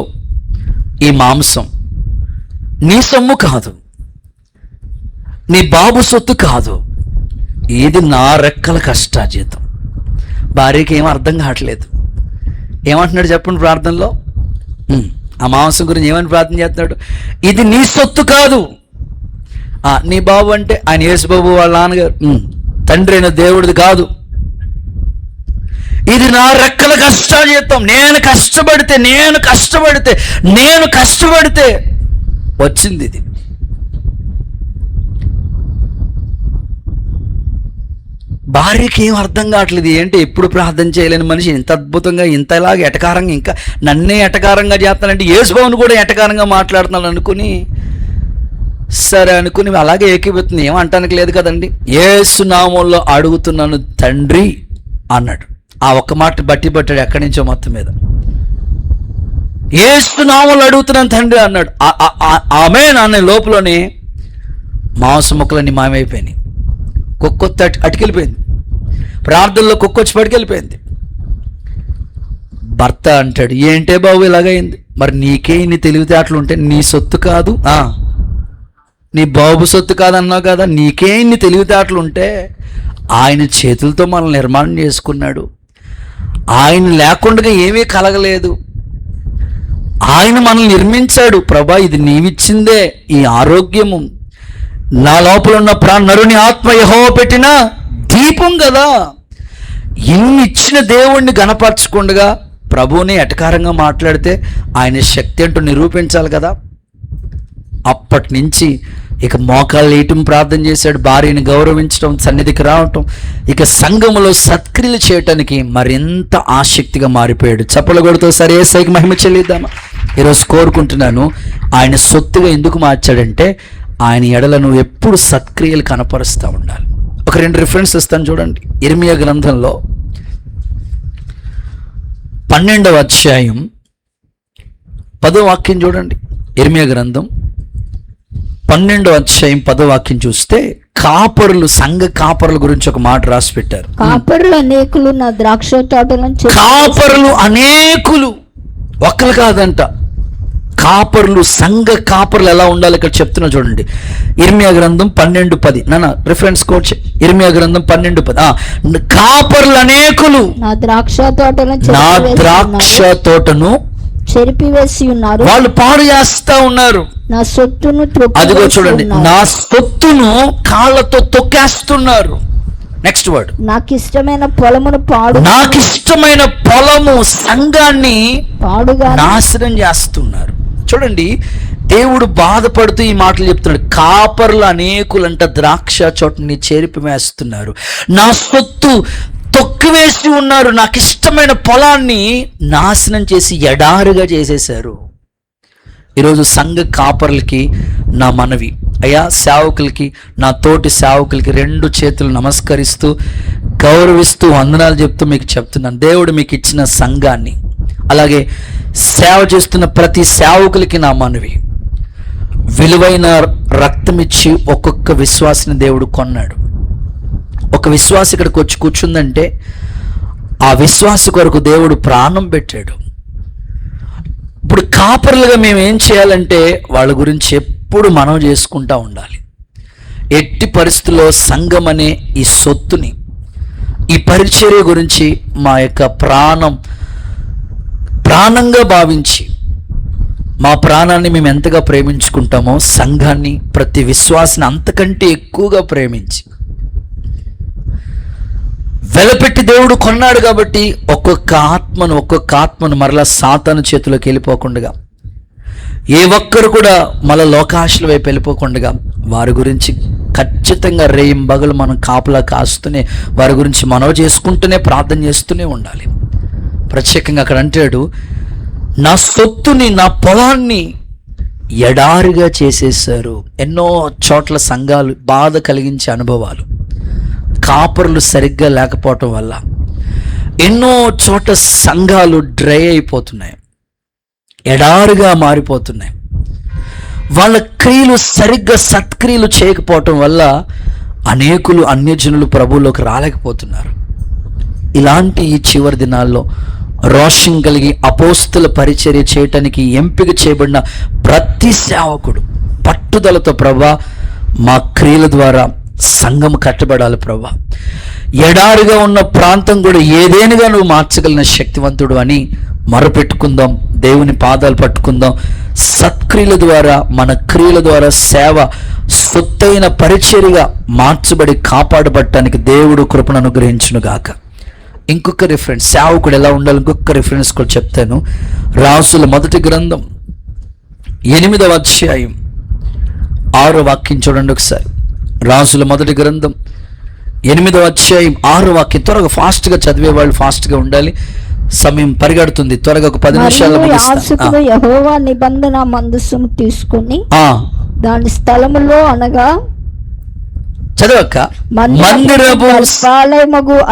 ఈ మాంసం నీ సొమ్ము కాదు, నీ బాబు సొత్తు కాదు, ఇది నా రెక్కల కష్టాజీతం. భార్యకి ఏం అర్థం కావట్లేదు. ఏమంటున్నాడు చెప్పండి ప్రార్థనలో? ఆ మాంసం గురించి ఏమని ప్రార్థన చేస్తున్నాడు? ఇది నీ సొత్తు కాదు. నీ బాబు అంటే ఆయన యేసుబాబు వాళ్ళ నాన్నగారు, తండ్రి అయిన దేవుడిది కాదు. ఇది నా రెక్కల కష్టాజీతం. నేను కష్టపడితే వచ్చింది ఇది. భార్యకి ఏం అర్థం కావట్లేదు. ఏంటి ఎప్పుడు ప్రార్థన చేయలేని మనిషి ఇంత అద్భుతంగా ఇంతలాగా ఎటకారంగా, ఇంకా నన్నే ఎటకారంగా చేస్తానంటే యేసుబాబుని కూడా ఎటకారంగా మాట్లాడుతున్నాను అనుకుని, సరే అనుకుని అలాగే ఏకీభూతుంది. ఏమంటానికి లేదు కదండి. యేసు నామంలో అడుగుతున్నాను తండ్రి అన్నాడు. ఆ ఒక్క మాట బట్టి పట్టాడు ఎక్కడి నుంచో మొత్తం మీద. యేసు నామంలో అడుగుతున్నాను తండ్రి అన్నాడు. ఆమె నాన్న లోపలనే మాంస ముక్కలన్నీ మాయమైపోయినాయి. కుక్కొత్త అటుకెళ్ళిపోయింది. ప్రార్థనలో కుక్కొచ్చి పట్టుకెళ్ళిపోయింది. భర్త అంటాడు, ఏంటే బాబు ఇలాగైంది? మరి నీకే ఇన్ని తెలివితేటలు ఉంటే నీ సొత్తు కాదు, నీ బాబు సొత్తు కాదన్నావు కదా, నీకే ఇన్ని తెలివితేటలు ఉంటే ఆయన చేతులతో మనల్ని నిర్మాణం చేసుకున్నాడు. ఆయన లేకుండా ఏమీ కలగలేదు. ఆయన మనల్ని నిర్మించాడు. ప్రభా, ఇది నీవిచ్చిందే ఈ ఆరోగ్యము. నా లోపల ఉన్న నరుని ఆత్మ యెహోవా పెట్టిన దీపం కదా. ఇన్ని ఇచ్చిన దేవుణ్ణి గణపరచకుండా ప్రభువుని ఎటకారంగా మాట్లాడితే ఆయన శక్తి అంటూ నిరూపించాలి కదా. అప్పటి నుంచి ఇక మోకాళ్ళు వేయటం ప్రార్థన చేశాడు. భార్యని గౌరవించడం, సన్నిధికి రావటం, ఇక సంఘములో సత్క్రియలు చేయటానికి మరింత ఆసక్తిగా మారిపోయాడు. చప్పల కొడుతూ సరే యేసయ్యకి మహిమ చెల్లిద్దామా? ఈరోజు కోరుకుంటున్నాను, ఆయన సొత్తుగా ఎందుకు మార్చాడంటే ఆయన ఎడలను ఎప్పుడు సత్క్రియలు కనపరుస్తూ ఉండాలి. ఒక 2 రిఫరెన్స్ ఇస్తాను చూడండి. ఇర్మియా గ్రంథంలో 12వ అధ్యాయం 10వ వాక్యం చూడండి. ఇర్మియా గ్రంథం 12వ అధ్యాయం 10వ వాక్యం చూస్తే కాపరులు, సంఘ కాపరుల గురించి ఒక మాట రాసి పెట్టారు. కాపరులు అనేకులు నా ద్రాక్ష తోటలను, కాపరులు అనేకులు, ఒక్కరు కాదంట. కాపరులు, సంఘ కాపరులు ఎలా ఉండాలి ఇక్కడ చెప్తున్నా చూడండి. ఇర్మియా గ్రంథం 12:10. నాన్న రిఫరెన్స్ కోట్. ఇర్మియా గ్రంథం 12:10. కాపరులు అనేకులు నా ద్రాక్ష తోటను చెరిపివేసి ఉన్నారు, వాళ్ళు పాడు చేస్తా ఉన్నారు. నా సొత్తును, అదిగో చూడండి, నా సొత్తును కాళ్ళతో తొక్కేస్తున్నారు. నెక్స్ట్ వర్డ్, నాకు ఇష్టమైన పొలమును నాకిష్టమైన పొలము, సంఘాన్ని పాడుగా నాశనం చేస్తున్నారు. చూడండి, దేవుడు బాధపడుతూ ఈ మాటలు చెప్తున్నాడు. కాపర్లు అనేకులంట ద్రాక్ష చోటుని చేరిపివేస్తున్నారు, నా సొత్తు తొక్కివేసి ఉన్నారు, నాకు ఇష్టమైన పొలాన్ని నాశనం చేసి ఎడారుగా చేసేశారు. ఈరోజు సంఘ కాపర్లకి నా మనవి, అయ్యా సేవకులకి, నా తోటి సేవకులకి 2 చేతులు నమస్కరిస్తూ గౌరవిస్తూ వందనాలు చెప్తూ మీకు చెప్తున్నాను, దేవుడు మీకు ఇచ్చిన సంఘాన్ని, అలాగే సేవ చేస్తున్న ప్రతి సేవకులకి నా మనవి, విలువైన రక్తం ఇచ్చి ఒక్కొక్క విశ్వాసిని దేవుడు కొన్నాడు. ఒక విశ్వాసి ఇక్కడికి వచ్చి కూర్చుందంటే ఆ విశ్వాసి కొరకు దేవుడు ప్రాణం పెట్టాడు. ఇప్పుడు కాపర్లుగా మేము ఏం చేయాలంటే వాళ్ళ గురించి ఎప్పుడు మనం చేసుకుంటూ ఉండాలి. ఎట్టి పరిస్థితుల్లో సంఘం అనే ఈ సొత్తుని, ఈ పరిచర్య గురించి మా యొక్క ప్రాణంగా భావించి, మా ప్రాణాన్ని మేము ఎంతగా ప్రేమించుకుంటామో సంఘాన్ని, ప్రతి విశ్వాసిని అంతకంటే ఎక్కువగా ప్రేమించి వెలపెట్టి దేవుడు కొన్నాడు. కాబట్టి ఒక్కొక్క ఆత్మను మరలా సాతాను చేతిలోకి వెళ్ళిపోకుండా, ఏ ఒక్కరు కూడా మళ్ళా లోకాశల వైపు వెళ్ళిపోకుండా వారి గురించి ఖచ్చితంగా రేయింబగలు మనం కాపులా కాస్తూనే వారి గురించి మనవి చేసుకుంటూనే ప్రార్థన చేస్తూనే ఉండాలి. ప్రత్యేకంగా అక్కడ అంటాడు, నా సొత్తుని, నా పొలాన్ని ఎడారిగా చేసేసారు. ఎన్నో చోట్ల సంఘాలు బాధ కలిగించే అనుభవాలు, కాపరులు సరిగ్గా లేకపోవటం వల్ల ఎన్నో చోట సంఘాలు డ్రై అయిపోతున్నాయి, ఎడారిగా మారిపోతున్నాయి. వాళ్ళ క్రియలు సరిగ్గా సత్క్రియలు చేయకపోవటం వల్ల అనేకులు అన్యజనులు ప్రభువులోకి రాలేకపోతున్నారు. ఇలాంటి ఈ చివరి దినాల్లో రోషం కలిగి అపోస్తుల పరిచర్య చేయటానికి ఎంపిక చేయబడిన ప్రతి సేవకుడు పట్టుదలతో, ప్రభా మా క్రియల ద్వారా సంఘం కట్టబడాలి ప్రభా, ఎడారిగా ఉన్న ప్రాంతం కూడా ఏదేనిగా నువ్వు మార్చగలిగిన శక్తివంతుడు అని మొరపెట్టుకుందాం. దేవుని పాదాలు పట్టుకుందాం. సత్క్రియల ద్వారా, మన క్రియల ద్వారా సేవ సొత్తైన పరిచర్యగా మార్చబడి కాపాడబడటానికి దేవుడు కృపను అనుగ్రహించును గాక. ఇంకొక రిఫరెన్స్, సేవకుడు ఎలా ఉండాలి ఇంకొక రిఫరెన్స్ కూడా చెప్తాను. రాసుల మొదటి గ్రంథం 8వ అధ్యాయం 6వ వాక్యం చూడండి ఒకసారి. రాసుల మొదటి గ్రంథం 8వ అధ్యాయం 6వ వాక్యం. త్వరగా ఫాస్ట్గా చదివేవాళ్ళు ఫాస్ట్గా ఉండాలి, సమయం పరిగెడుతుంది. త్వరగా ఒక 10 నిమిషాల్లో యాజకుడు యెహోవా నిబంధన మందసము తీసుకుని దాని స్థలములో, అనగా చదవక మందిరము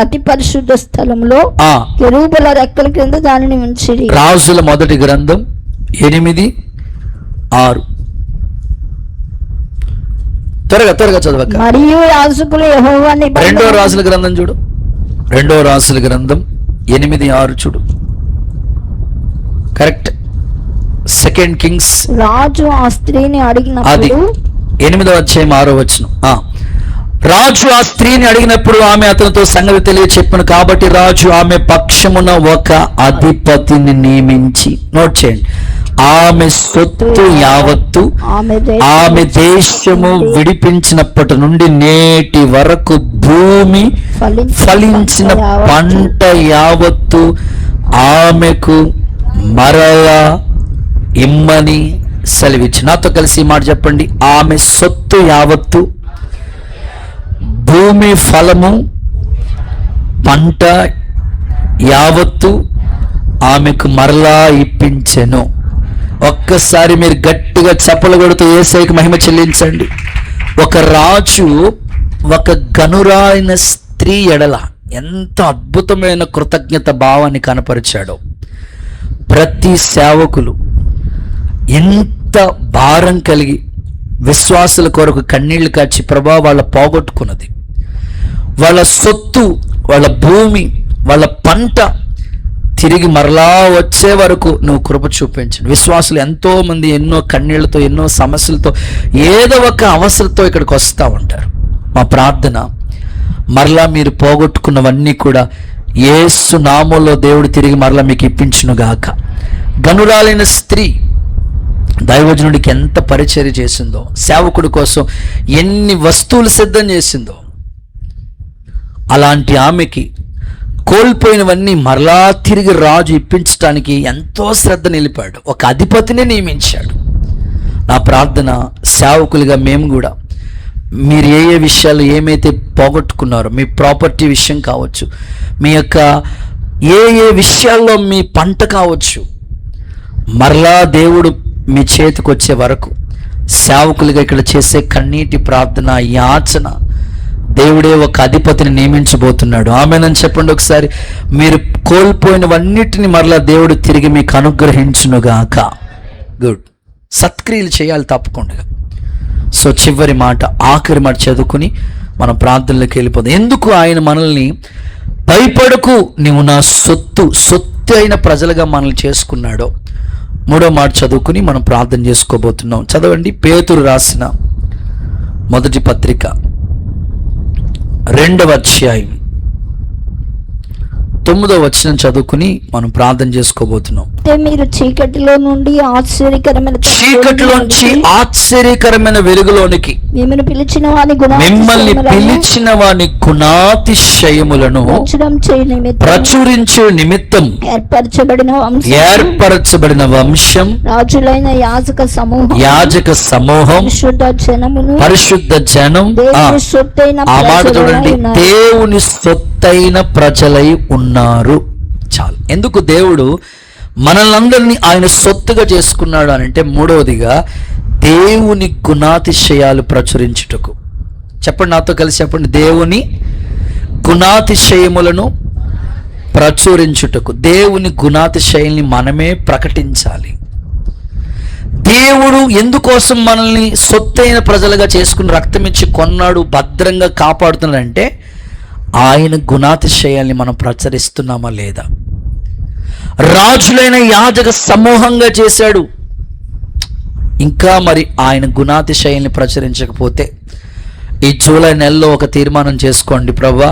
అతి పరిశుద్ధ స్థలంలో కెరూబుల రెక్కల కింద దానిని ఉంచిరి. రాజుల మొదటి గ్రంథం 8:6. త్వరగా చదవక. మరియు యాజకులు యెహోవా నిబంధన. రెండో రాజుల గ్రంథం చూడు, రెండో రాజుల గ్రంథం 8:6 చూడు. కరెక్ట్. 2 కింగ్స్. రాజు ఆ స్త్రీని అడిగినప్పుడు, 8వ అధ్యాయం 6వ వచనం. రాజు ఆ స్త్రీని అడిగినప్పుడు ఆమె అతనితో సంగతి తెలియ చెప్పాను. కాబట్టి రాజు ఆమె పక్షమున ఒక అధిపతిని నియమించి, నోట్ చేయండి, ఆమె సొత్తు యావత్తు ఆమె దేశము విడిపించినప్పటి నుండి నేటి వరకు భూమి ఫలించిన పంట యావత్తు ఆమెకు మరలా ఇమ్మని సెలవిచ్చి. నాతో కలిసి ఈ మాట చెప్పండి. ఆమె సొత్తు యావత్తు, భూమి ఫలము, పంట యావత్తు ఆమెకు మరలా ఇప్పించెను. ఒక్కసారి మీరు గట్టిగా చప్పలు కొడుతూ యేసయ్యకు మహిమ చెల్లించండి. ఒక రాజు ఒక గనురాయిన స్త్రీ ఎడల ఎంత అద్భుతమైన కృతజ్ఞత భావాన్ని కనపరిచాడో. ప్రతి సేవకులు ఎంత భారం కలిగి విశ్వాసుల కొరకు కన్నీళ్లు కాచి, ప్రభా వాళ్ళ పోగొట్టుకున్నది, వాళ్ళ సొత్తు, వాళ్ళ భూమి, వాళ్ళ పంట తిరిగి మరలా వచ్చే వరకు నువ్వు కృప చూపించండి. విశ్వాసులు ఎంతో మంది ఎన్నో కన్నీళ్లతో, ఎన్నో సమస్యలతో, ఏదో ఒక అవసరంతో ఇక్కడికి వస్తూ ఉంటారు. మా ప్రార్థన, మరలా మీరు పోగొట్టుకున్నవన్నీ కూడా యేసు నామములో దేవుడు తిరిగి మరలా మీకు ఇప్పించునుగాక. గనురాలైన స్త్రీ దైవజనుడికి ఎంత పరిచర్య చేసిందో, సేవకుడి కోసం ఎన్ని వస్తువులు సిద్ధం చేసిందో, అలాంటి ఆమెకి కోల్పోయినవన్నీ మరలా తిరిగి రాజు ఇప్పించడానికి ఎంతో శ్రద్ధ నిలిపాడు. ఒక అధిపతిని నియమించాడు. నా ప్రార్థన, సేవకులుగా మేము కూడా మీరు ఏ ఏ విషయాలు ఏమైతే పోగొట్టుకున్నారో, మీ ప్రాపర్టీ విషయం కావచ్చు, మీ యొక్క ఏ ఏ విషయాల్లో మీ పంట కావచ్చు, మరలా దేవుడు మీ చేతికి వచ్చే వరకు సేవకులుగా ఇక్కడ చేసే కన్నీటి ప్రార్థన, యాచన, దేవుడే ఒక అధిపతిని నియమించబోతున్నాడు. ఆమేనని చెప్పండి ఒకసారి. మీరు కోల్పోయినవన్నిటిని మరలా దేవుడు తిరిగి మీకు అనుగ్రహించునుగాక. గుడ్. సత్క్రియలు చేయాలి తప్పకుండా. సో చివరి మాట, ఆఖరి మాట చదువుకుని మనం ప్రార్థనలోకి వెళ్ళిపోదాం. ఎందుకు ఆయన మనల్ని భయపడకు, నీవు నా సొత్తు అయిన ప్రజలుగా మనల్ని చేసుకున్నాడో మూడో మాట చదువుకుని మనం ప్రార్థన చేసుకోబోతున్నాం. చదవండి. పేతురు రాసిన మొదటి పత్రిక 2వ అధ్యాయం 9వ వచనం చదువుకుని మనం ప్రార్థన చేసుకోబోతున్నాం. అయితే మీరు చీకటిలో నుండి చీకటిలోంచి ఆశ్చర్యకరమైన వెలుగులోనికి మిమ్మల్ని పిలిచిన వాని గుణాతిశయములను ప్రచురించు నిమిత్తం ఏర్పరచబడిన వంశం, రాజులైన యాజక సమూహం, పరిశుద్ధ జనం, ఆ మాట చూడండి, దేవుని సొత్తైన ప్రజలై ఉన్నారు. చాలు. ఎందుకు దేవుడు మనల్ని ఆయన సొత్తుగా చేసుకున్నాడు అని అంటే, మూడవదిగా దేవుని గుణాతిశయాలు ప్రచురించుటకు. చెప్పండి, నాతో కలిసి చెప్పండి. దేవుని గుణాతిశయములను ప్రచురించుటకు. దేవుని గుణాతిశయాల్ని మనమే ప్రకటించాలి. దేవుడు ఎందుకోసం మనల్ని సొత్తైన ప్రజలుగా చేసుకుని రక్తం ఇచ్చి కొన్నాడు, భద్రంగా కాపాడుతున్నాడంటే ఆయన గుణాతిశయాల్ని మనం ప్రచురిస్తున్నామా లేదా? రాజులైన యాజక సమూహంగా చేశాడు. ఇంకా మరి ఆయన గుణాతిశయాల్ని ప్రచురించకపోతే ఈ జూలై నెలలో ఒక తీర్మానం చేసుకోండి. ప్రభువా,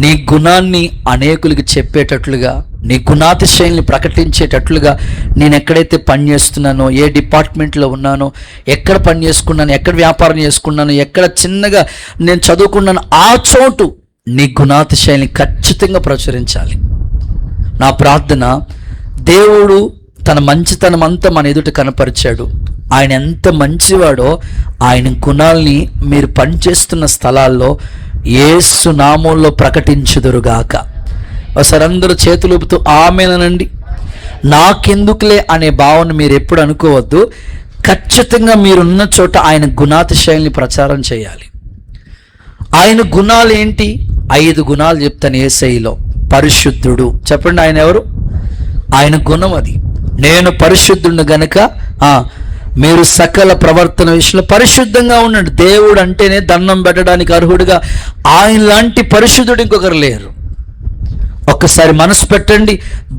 నీ గుణాన్ని అనేకులకి చెప్పేటట్లుగా, నీ గుణాతిశయాల్ని ప్రకటించేటట్లుగా నేను ఎక్కడైతే పని చేస్తున్నానో, ఏ డిపార్ట్మెంట్లో ఉన్నానో, ఎక్కడ పని చేసుకున్నాను, ఎక్కడ వ్యాపారం చేసుకున్నాను, ఎక్కడ చిన్నగా నేను చదువుకున్నాను, ఆ చోటు నీ గుణాతిశయాల్ని ఖచ్చితంగా ప్రచురించాలి. నా ప్రార్థన, దేవుడు తన మంచితనం అంతా మన ఎదుట కనపరిచాడు. ఆయన ఎంత మంచివాడో ఆయన గుణాల్ని మీరు పనిచేస్తున్న స్థలాల్లో యేసు నామంలో ప్రకటించుదురుగాక. ఒకసారి అందరూ చేతులు ఊపుతూ ఆమేనండి. నాకెందుకులే అనే భావన మీరు ఎప్పుడు అనుకోవద్దు. ఖచ్చితంగా మీరున్న చోట ఆయన గుణాతిశయాల్ని ప్రచారం చేయాలి. ఆయన గుణాలు ఏంటి? 5 గుణాలు చెప్తాను యేసయ్యలో. పరిశుద్ధుడు. చెప్పండి, ఆయన ఎవరు? ఆయన గుణం అది. నేను పరిశుద్ధుడిని గనుక మీరు సకల ప్రవర్తన విషయంలో పరిశుద్ధంగా ఉండండి. దేవుడు అంటేనే దండం పెట్టడానికి అర్హుడుగా ఆయన లాంటి పరిశుద్ధుడు ఇంకొకరు లేరు. ఒక్కసారి మనసు పెట్టండి.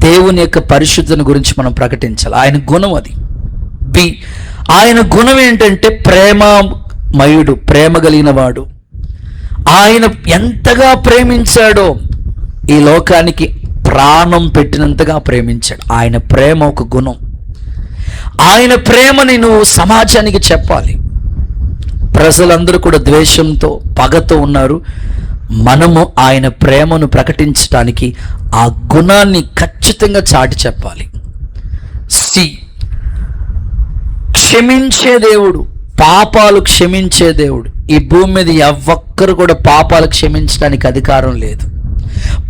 దేవుని యొక్క పరిశుద్ధత గురించి మనం ప్రకటించాలి. ఆయన గుణం అది. ఆయన గుణం ఏంటంటే ప్రేమమయుడు, ప్రేమ కలిగిన వాడు. ఆయన ఎంతగా ప్రేమించాడో, ఈ లోకానికి ప్రాణం పెట్టినంతగా ప్రేమించాడు. ఆయన ప్రేమ ఒక గుణం. ఆయన ప్రేమని నువ్వు సమాజానికి చెప్పాలి. ప్రజలందరూ కూడా ద్వేషంతో, పగతో ఉన్నారు. మనము ఆయన ప్రేమను ప్రకటించడానికి ఆ గుణాన్ని ఖచ్చితంగా చాటి చెప్పాలి. క్షమించే దేవుడు, పాపాలు క్షమించే దేవుడు. ఈ భూమి మీద ఎవ్వక్కరు కూడా పాపాలు క్షమించడానికి అధికారం లేదు.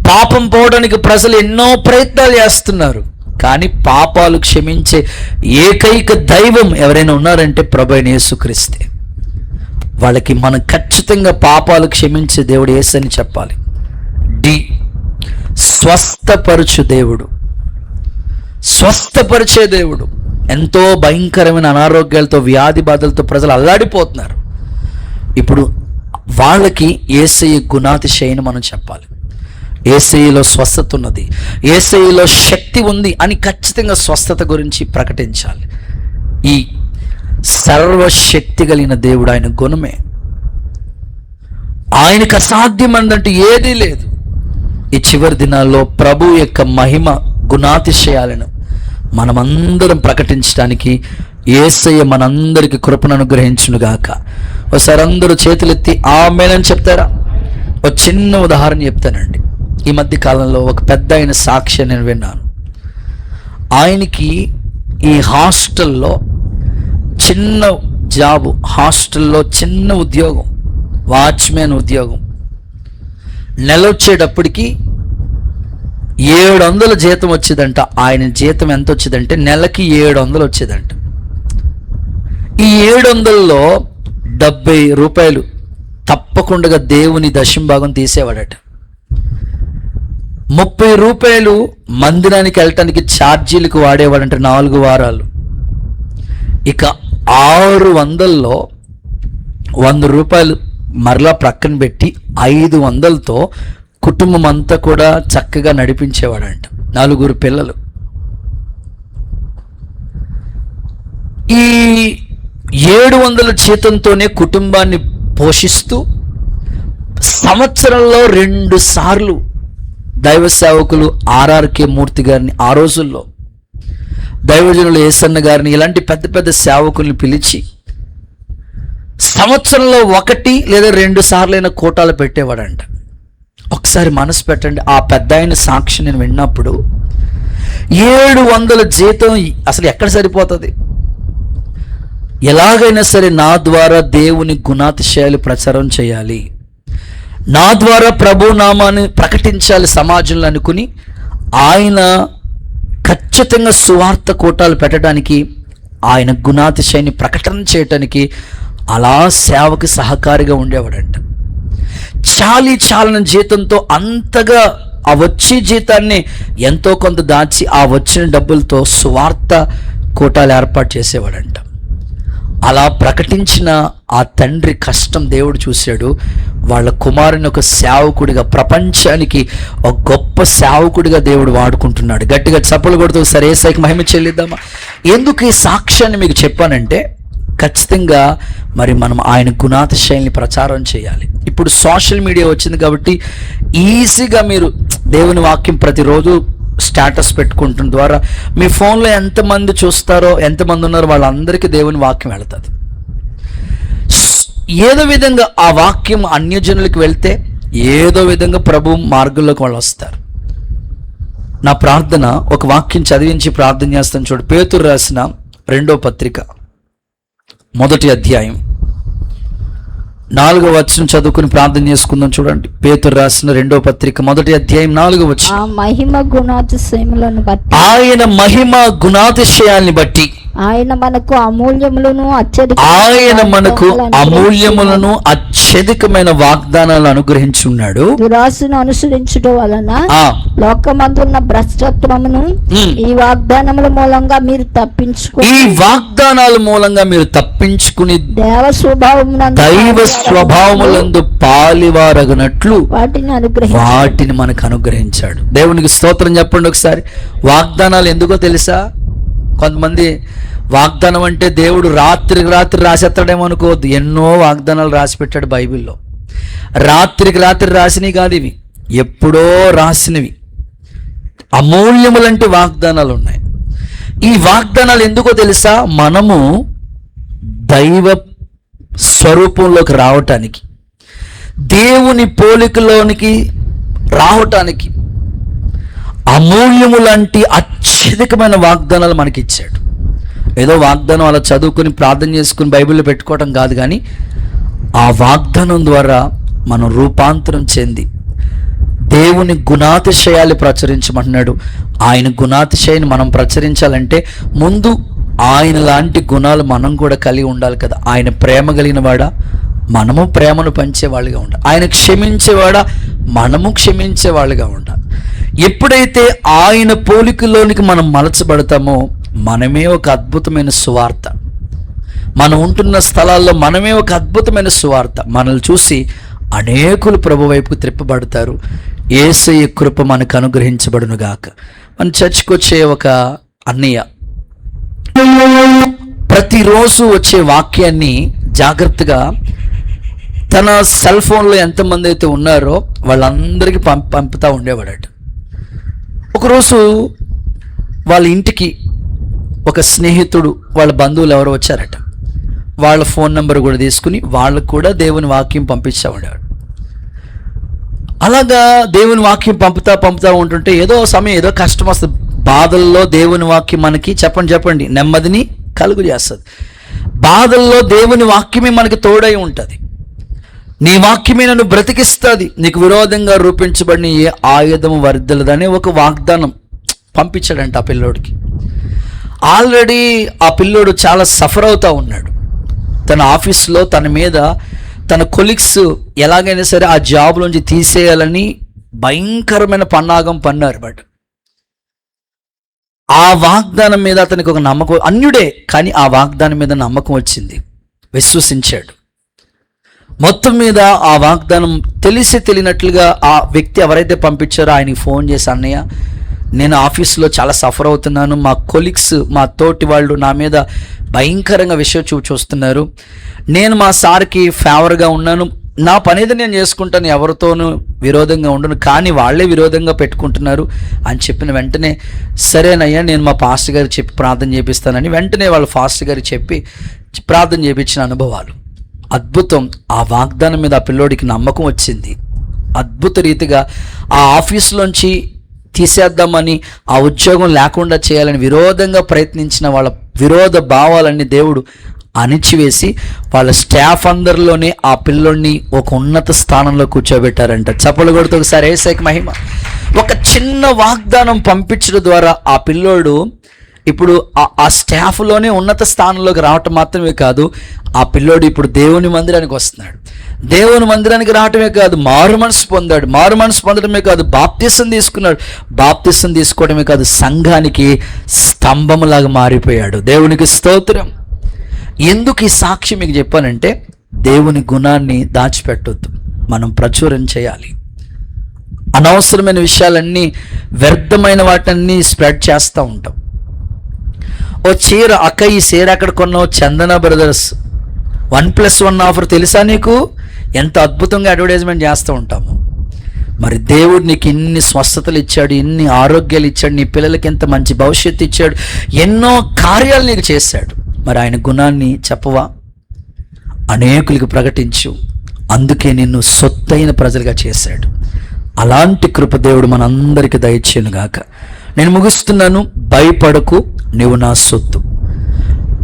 పాపం పోవడానికి ప్రజలు ఎన్నో ప్రయత్నాలు చేస్తున్నారు, కానీ పాపాలు క్షమించే ఏకైక దైవం ఎవరైనా ఉన్నారంటే ప్రభువైన యేసుక్రీస్తే. వాళ్ళకి మనం ఖచ్చితంగా పాపాలు క్షమించే దేవుడు యేసని చెప్పాలి. స్వస్థపరచు దేవుడు. స్వస్థపరిచే దేవుడు. ఎంతో భయంకరమైన అనారోగ్యాలతో, వ్యాధి బాధలతో ప్రజలు అల్లాడిపోతున్నారు. ఇప్పుడు వాళ్ళకి యేసయ్య గుణాతిశయని మనం చెప్పాలి. యేసయ్యలో స్వస్థత ఉన్నది, యేసయ్యలో శక్తి ఉంది అని ఖచ్చితంగా స్వస్థత గురించి ప్రకటించాలి. ఈ సర్వశక్తి కలిగిన దేవుడు ఆయన గుణమే. ఆయనకు అసాధ్యమందంటూ ఏదీ లేదు. ఈ చివరి దినాల్లో ప్రభు యొక్క మహిమ గుణాతిశయాలను మనమందరం ప్రకటించడానికి యేసయ్య మనందరికి కృపను అనుగ్రహించునుగాక. ఒకసారి అందరూ చేతులెత్తి ఆమేనని చెప్తారా? ఒక చిన్న ఉదాహరణ చెప్తానండి. ఈ మధ్య కాలంలో ఒక పెద్ద ఆయన సాక్ష్యం నేను విన్నాను. ఆయనకి ఈ హాస్టల్లో చిన్న జాబు, హాస్టల్లో చిన్న ఉద్యోగం, వాచ్మెన్ ఉద్యోగం. నెల వచ్చేటప్పటికి 700 జీతం వచ్చేదంట. ఆయన జీతం ఎంత వచ్చేదంటే నెలకి 700 వచ్చేదంట. ఈ 700లో 70 రూపాయలు తప్పకుండా దేవుని దశంభాగం తీసేవాడట. 30 రూపాయలు మందిరానికి వెళ్ళటానికి ఛార్జీలకు వాడేవాడంట 4 వారాలు. ఇక 600లో 100 రూపాయలు మరలా ప్రక్కన పెట్టి 500తో కుటుంబం అంతా కూడా చక్కగా నడిపించేవాడంట. 4 పిల్లలు. ఈ 700 జీతంతోనే కుటుంబాన్ని పోషిస్తూ సంవత్సరంలో 2 సార్లు దైవ సేవకులు ఆర్ఆర్కే మూర్తి గారిని ఆ రోజుల్లో దైవజనులు యేసన్న గారిని, ఇలాంటి పెద్ద పెద్ద సేవకుల్ని పిలిచి సంవత్సరంలో 1 లేదా 2 సార్లైన కూటాలు పెట్టేవాడంట. ఒకసారి మనసు పెట్టండి, ఆ పెద్ద ఆయన సాక్షి నేను విన్నప్పుడు 700 జీతం అసలు ఎక్కడ సరిపోతుంది? ఎలాగైనా సరే నా ద్వారా దేవుని గుణాతిశయాలు ప్రచారం చేయాలి, నా ద్వారా ప్రభు నామాన్ని ప్రకటించాలి సమాజంలో అనుకుని ఆయన ఖచ్చితంగా సువార్త కూటాలు పెట్టడానికి, ఆయన గుణాతిశయాన్ని ప్రకటన చేయటానికి అలా సేవకి సహకారిగా ఉండేవాడంట. చాలన జీతంతో అంతగా ఆ వచ్చే జీతాన్ని ఎంతో కొంత దాచి ఆ వచ్చిన డబ్బులతో సువార్త కూటాలు ఏర్పాటు చేసేవాడంట. అలా ప్రకటించిన ఆ తండ్రి కష్టం దేవుడు చూశాడు. వాళ్ళ కుమారుని ఒక సేవకుడిగా, ప్రపంచానికి ఒక గొప్ప సేవకుడిగా దేవుడు వాడుకుంటున్నాడు. గట్టిగా చప్పలు కొడుతూ సరే యేసయ్యకి మహిమ చెల్లిద్దామా? ఎందుకు ఈ సాక్ష్యాన్ని మీకు చెప్పానంటే, ఖచ్చితంగా మరి మనం ఆయన గుణాతిశయాల్ని ప్రచారం చేయాలి. ఇప్పుడు సోషల్ మీడియా వచ్చింది కాబట్టి ఈజీగా మీరు దేవుని వాక్యం ప్రతిరోజు స్టేటస్ పెట్టుకుంటున్న ద్వారా మీ ఫోన్లో ఎంతమంది చూస్తారో, ఎంతమంది ఉన్నారో వాళ్ళందరికీ దేవుని వాక్యం వెళుతుంది. ఏదో విధంగా ఆ వాక్యం అన్యజనులకు వెళ్తే ఏదో విధంగా ప్రభు మార్గంలోకి వాళ్ళు వస్తారు. నా ప్రార్థన, ఒక వాక్యం చదివించి ప్రార్థన చేస్తాను చూడు. పేతురు రాసిన 2వ పత్రిక 1వ అధ్యాయం 4వ వచనం చదువుకుని ప్రార్థన చేసుకుందాం. చూడండి, పేతురు రాసిన 2వ పత్రిక 1వ అధ్యాయం 4వ వచనం. ఆయన మహిమ గుణాతిశయాల్ని బట్టి ఆయన మనకు అమూల్యములను అత్యధికమైన వాగ్దానాలు అనుగ్రహించున్నాడు. దురాశను అనుసరించుట వలన లోకమందున్న భ్రష్టత్వమును ఈ వాగ్దానముల మూలంగా మీరు తప్పించుకుని దైవ స్వభావములందు పాలివారగనట్లు వాటిని మనకు అనుగ్రహించాడు. దేవునికి స్తోత్రం చెప్పండి ఒకసారి. వాగ్దానాలు ఎందుకో తెలుసా? కొంతమంది వాగ్దానం అంటే దేవుడు రాత్రికి రాత్రి రాసేస్తాడేమో అనుకోవద్దు. ఎన్నో వాగ్దానాలు రాసి పెట్టాడు బైబిల్లో. రాత్రికి రాత్రి రాసినవి కాదు ఇవి, ఎప్పుడో రాసినవి అమూల్యములంటి వాగ్దానాలు ఉన్నాయి. ఈ వాగ్దానాలు ఎందుకో తెలుసా? మనము దైవ స్వరూపంలోకి రావటానికి, దేవుని పోలికలోనికి రావటానికి అమూల్యములంటి అత్యధికమైన వాగ్దానాలు మనకి ఇచ్చాడు. ఏదో వాగ్దానం అలా చదువుకుని ప్రార్థన చేసుకుని బైబిల్లో పెట్టుకోవటం కాదు, కానీ ఆ వాగ్దానం ద్వారా మనం రూపాంతరం చెంది దేవుని గుణాతిశయాలు ప్రచురించమంటున్నాడు. ఆయన గుణాతిశయాన్ని మనం ప్రచురించాలంటే ముందు ఆయన లాంటి గుణాలు మనం కూడా కలిగి ఉండాలి కదా. ఆయన ప్రేమ కలిగిన వాడా, మనము ప్రేమను పంచేవాళ్ళుగా ఉండాలి. ఆయన క్షమించేవాడా, మనము క్షమించేవాళ్ళుగా ఉండాలి. ఎప్పుడైతే ఆయన పోలికలోనికి మనం మలచబడతామో మనమే ఒక అద్భుతమైన సువార్త, మనం ఉంటున్న స్థలాల్లో మనమే ఒక అద్భుతమైన సువార్త. మనల్ని చూసి అనేకులు ప్రభు వైపుకు త్రిప్పబడతారు. యేసయ్య కృప మనకు అనుగ్రహించబడును గాక. మన చర్చికి వచ్చే ఒక అన్నయ్య ప్రతిరోజు వచ్చే వాక్యాన్ని జాగ్రత్తగా తన సెల్ ఫోన్లో ఎంతమంది అయితే ఉన్నారో వాళ్ళందరికీ పంపుతూ ఉండేవాడట. ఒకరోజు వాళ్ళ ఇంటికి ఒక స్నేహితుడు, వాళ్ళ బంధువులు ఎవరో వచ్చారట. వాళ్ళ ఫోన్ నెంబర్ కూడా తీసుకుని వాళ్ళకు కూడా దేవుని వాక్యం పంపించా ఉండేవాడు. అలాగా దేవుని వాక్యం పంపుతా ఉంటుంటే ఏదో సమయం ఏదో కష్టం వస్తుంది. బాధల్లో దేవుని వాక్యం మనకి చెప్పండి నెమ్మదిని కలుగు చేస్తుంది. బాధల్లో దేవుని వాక్యమే మనకి తోడై ఉంటుంది. నీ వాక్యమే నన్ను బ్రతికిస్తుంది, నీకు విరోధంగా రూపించబడిన ఏ ఆయుధము వర్ధిల్లదనే ఒక వాగ్దానం పంపించాడంట ఆ పిల్లోడికి. ఆల్రెడీ ఆ పిల్లోడు చాలా సఫర్ అవుతూ ఉన్నాడు. తన ఆఫీస్లో తన మీద తన కొలీగ్స్ ఎలాగైనా సరే ఆ జాబ్లోంచి తీసేయాలని భయంకరమైన పన్నాగం పన్నారు. బట్ ఆ వాగ్దానం మీద అతనికి ఒక నమ్మకం, అన్యుడే కానీ ఆ వాగ్దానం మీద నమ్మకం వచ్చింది, విశ్వసించాడు. మొత్తం మీద ఆ వాగ్దానం తెలియనట్లుగా ఆ వ్యక్తి ఎవరైతే పంపించారో ఆయనకి ఫోన్ చేసి, అన్నయ్య నేను ఆఫీస్లో చాలా సఫర్ అవుతున్నాను, మా కొలీగ్స్ మా తోటి వాళ్ళు నా మీద భయంకరంగా విషయం చూస్తున్నారు, నేను మా సార్కి ఫేవర్గా ఉన్నాను, నా పనేది నేను చేసుకుంటాను, ఎవరితోనూ విరోధంగా ఉండను, కానీ వాళ్ళే విరోధంగా పెట్టుకుంటున్నారు అని చెప్పిన వెంటనే సరేనయ్యా నేను మా పాస్టర్ గారికి చెప్పి ప్రార్థన చేపిస్తానని వెంటనే వాళ్ళ పాస్టర్ గారికి చెప్పి ప్రార్థన చేయించిన అనుభవాలు. అద్భుతం. ఆ వాగ్దానం మీద ఆ పిల్లోడికి నమ్మకం వచ్చింది. అద్భుత రీతిగా ఆ ఆఫీసులోంచి తీసేద్దామని, ఆ ఉద్యోగం లేకుండా చేయాలని విరోధంగా ప్రయత్నించిన వాళ్ళ విరోధ భావాలన్నీ దేవుడు అణిచివేసి వాళ్ళ స్టాఫ్ అందరిలోనే ఆ పిల్లోడిని ఒక ఉన్నత స్థానంలో కూర్చోబెట్టారంట. చప్పలు కొడుతూ ఒకసారి యేసయ్యకి మహిమ. ఒక చిన్న వాగ్దానం పంపించడం ద్వారా ఆ పిల్లోడు ఇప్పుడు ఆ స్టాఫ్లోనే ఉన్నత స్థానంలోకి రావటం మాత్రమే కాదు, ఆ పిల్లోడు ఇప్పుడు దేవుని మందిరానికి వస్తున్నాడు. దేవుని మందిరానికి రావటమే కాదు, మారు మనసు పొందాడు. మారు మనసు పొందడమే కాదు, బాప్తిసం తీసుకున్నాడు. బాప్తిసం తీసుకోవడమే కాదు, సంఘానికి స్తంభములాగా మారిపోయాడు. దేవునికి స్తోత్రం. ఎందుకు ఈ సాక్షి మీకు చెప్పానంటే, దేవుని గుణాన్ని దాచిపెట్టొద్దు, మనం ప్రచురం చేయాలి. అనవసరమైన విషయాలన్నీ, వ్యర్థమైన వాటన్నీ స్ప్రెడ్ చేస్తూ ఉంటాం. ఓ చీర, అక్క ఈ చీర ఎక్కడ కొన్నావు? చందన బ్రదర్స్ 1+1 ఆఫర్ తెలుసా నీకు? ఎంత అద్భుతంగా అడ్వర్టైజ్మెంట్ చేస్తూ ఉంటాము. మరి దేవుడు నీకు ఇన్ని స్వస్థతలు ఇచ్చాడు, ఇన్ని ఆరోగ్యాలు ఇచ్చాడు, నీ పిల్లలకి ఎంత మంచి భవిష్యత్తు ఇచ్చాడు, ఎన్నో కార్యాలు నీకు చేశాడు. మరి ఆయన గుణాన్ని చెప్పవా? అనేకులకు ప్రకటించు. అందుకే నిన్ను సొత్తైన ప్రజలుగా చేశాడు. అలాంటి కృప దేవుడు మనందరికీ దయచేయునుగాక. నేను ముగిస్తున్నాను. భయపడకు, నీవు నా సొత్తు.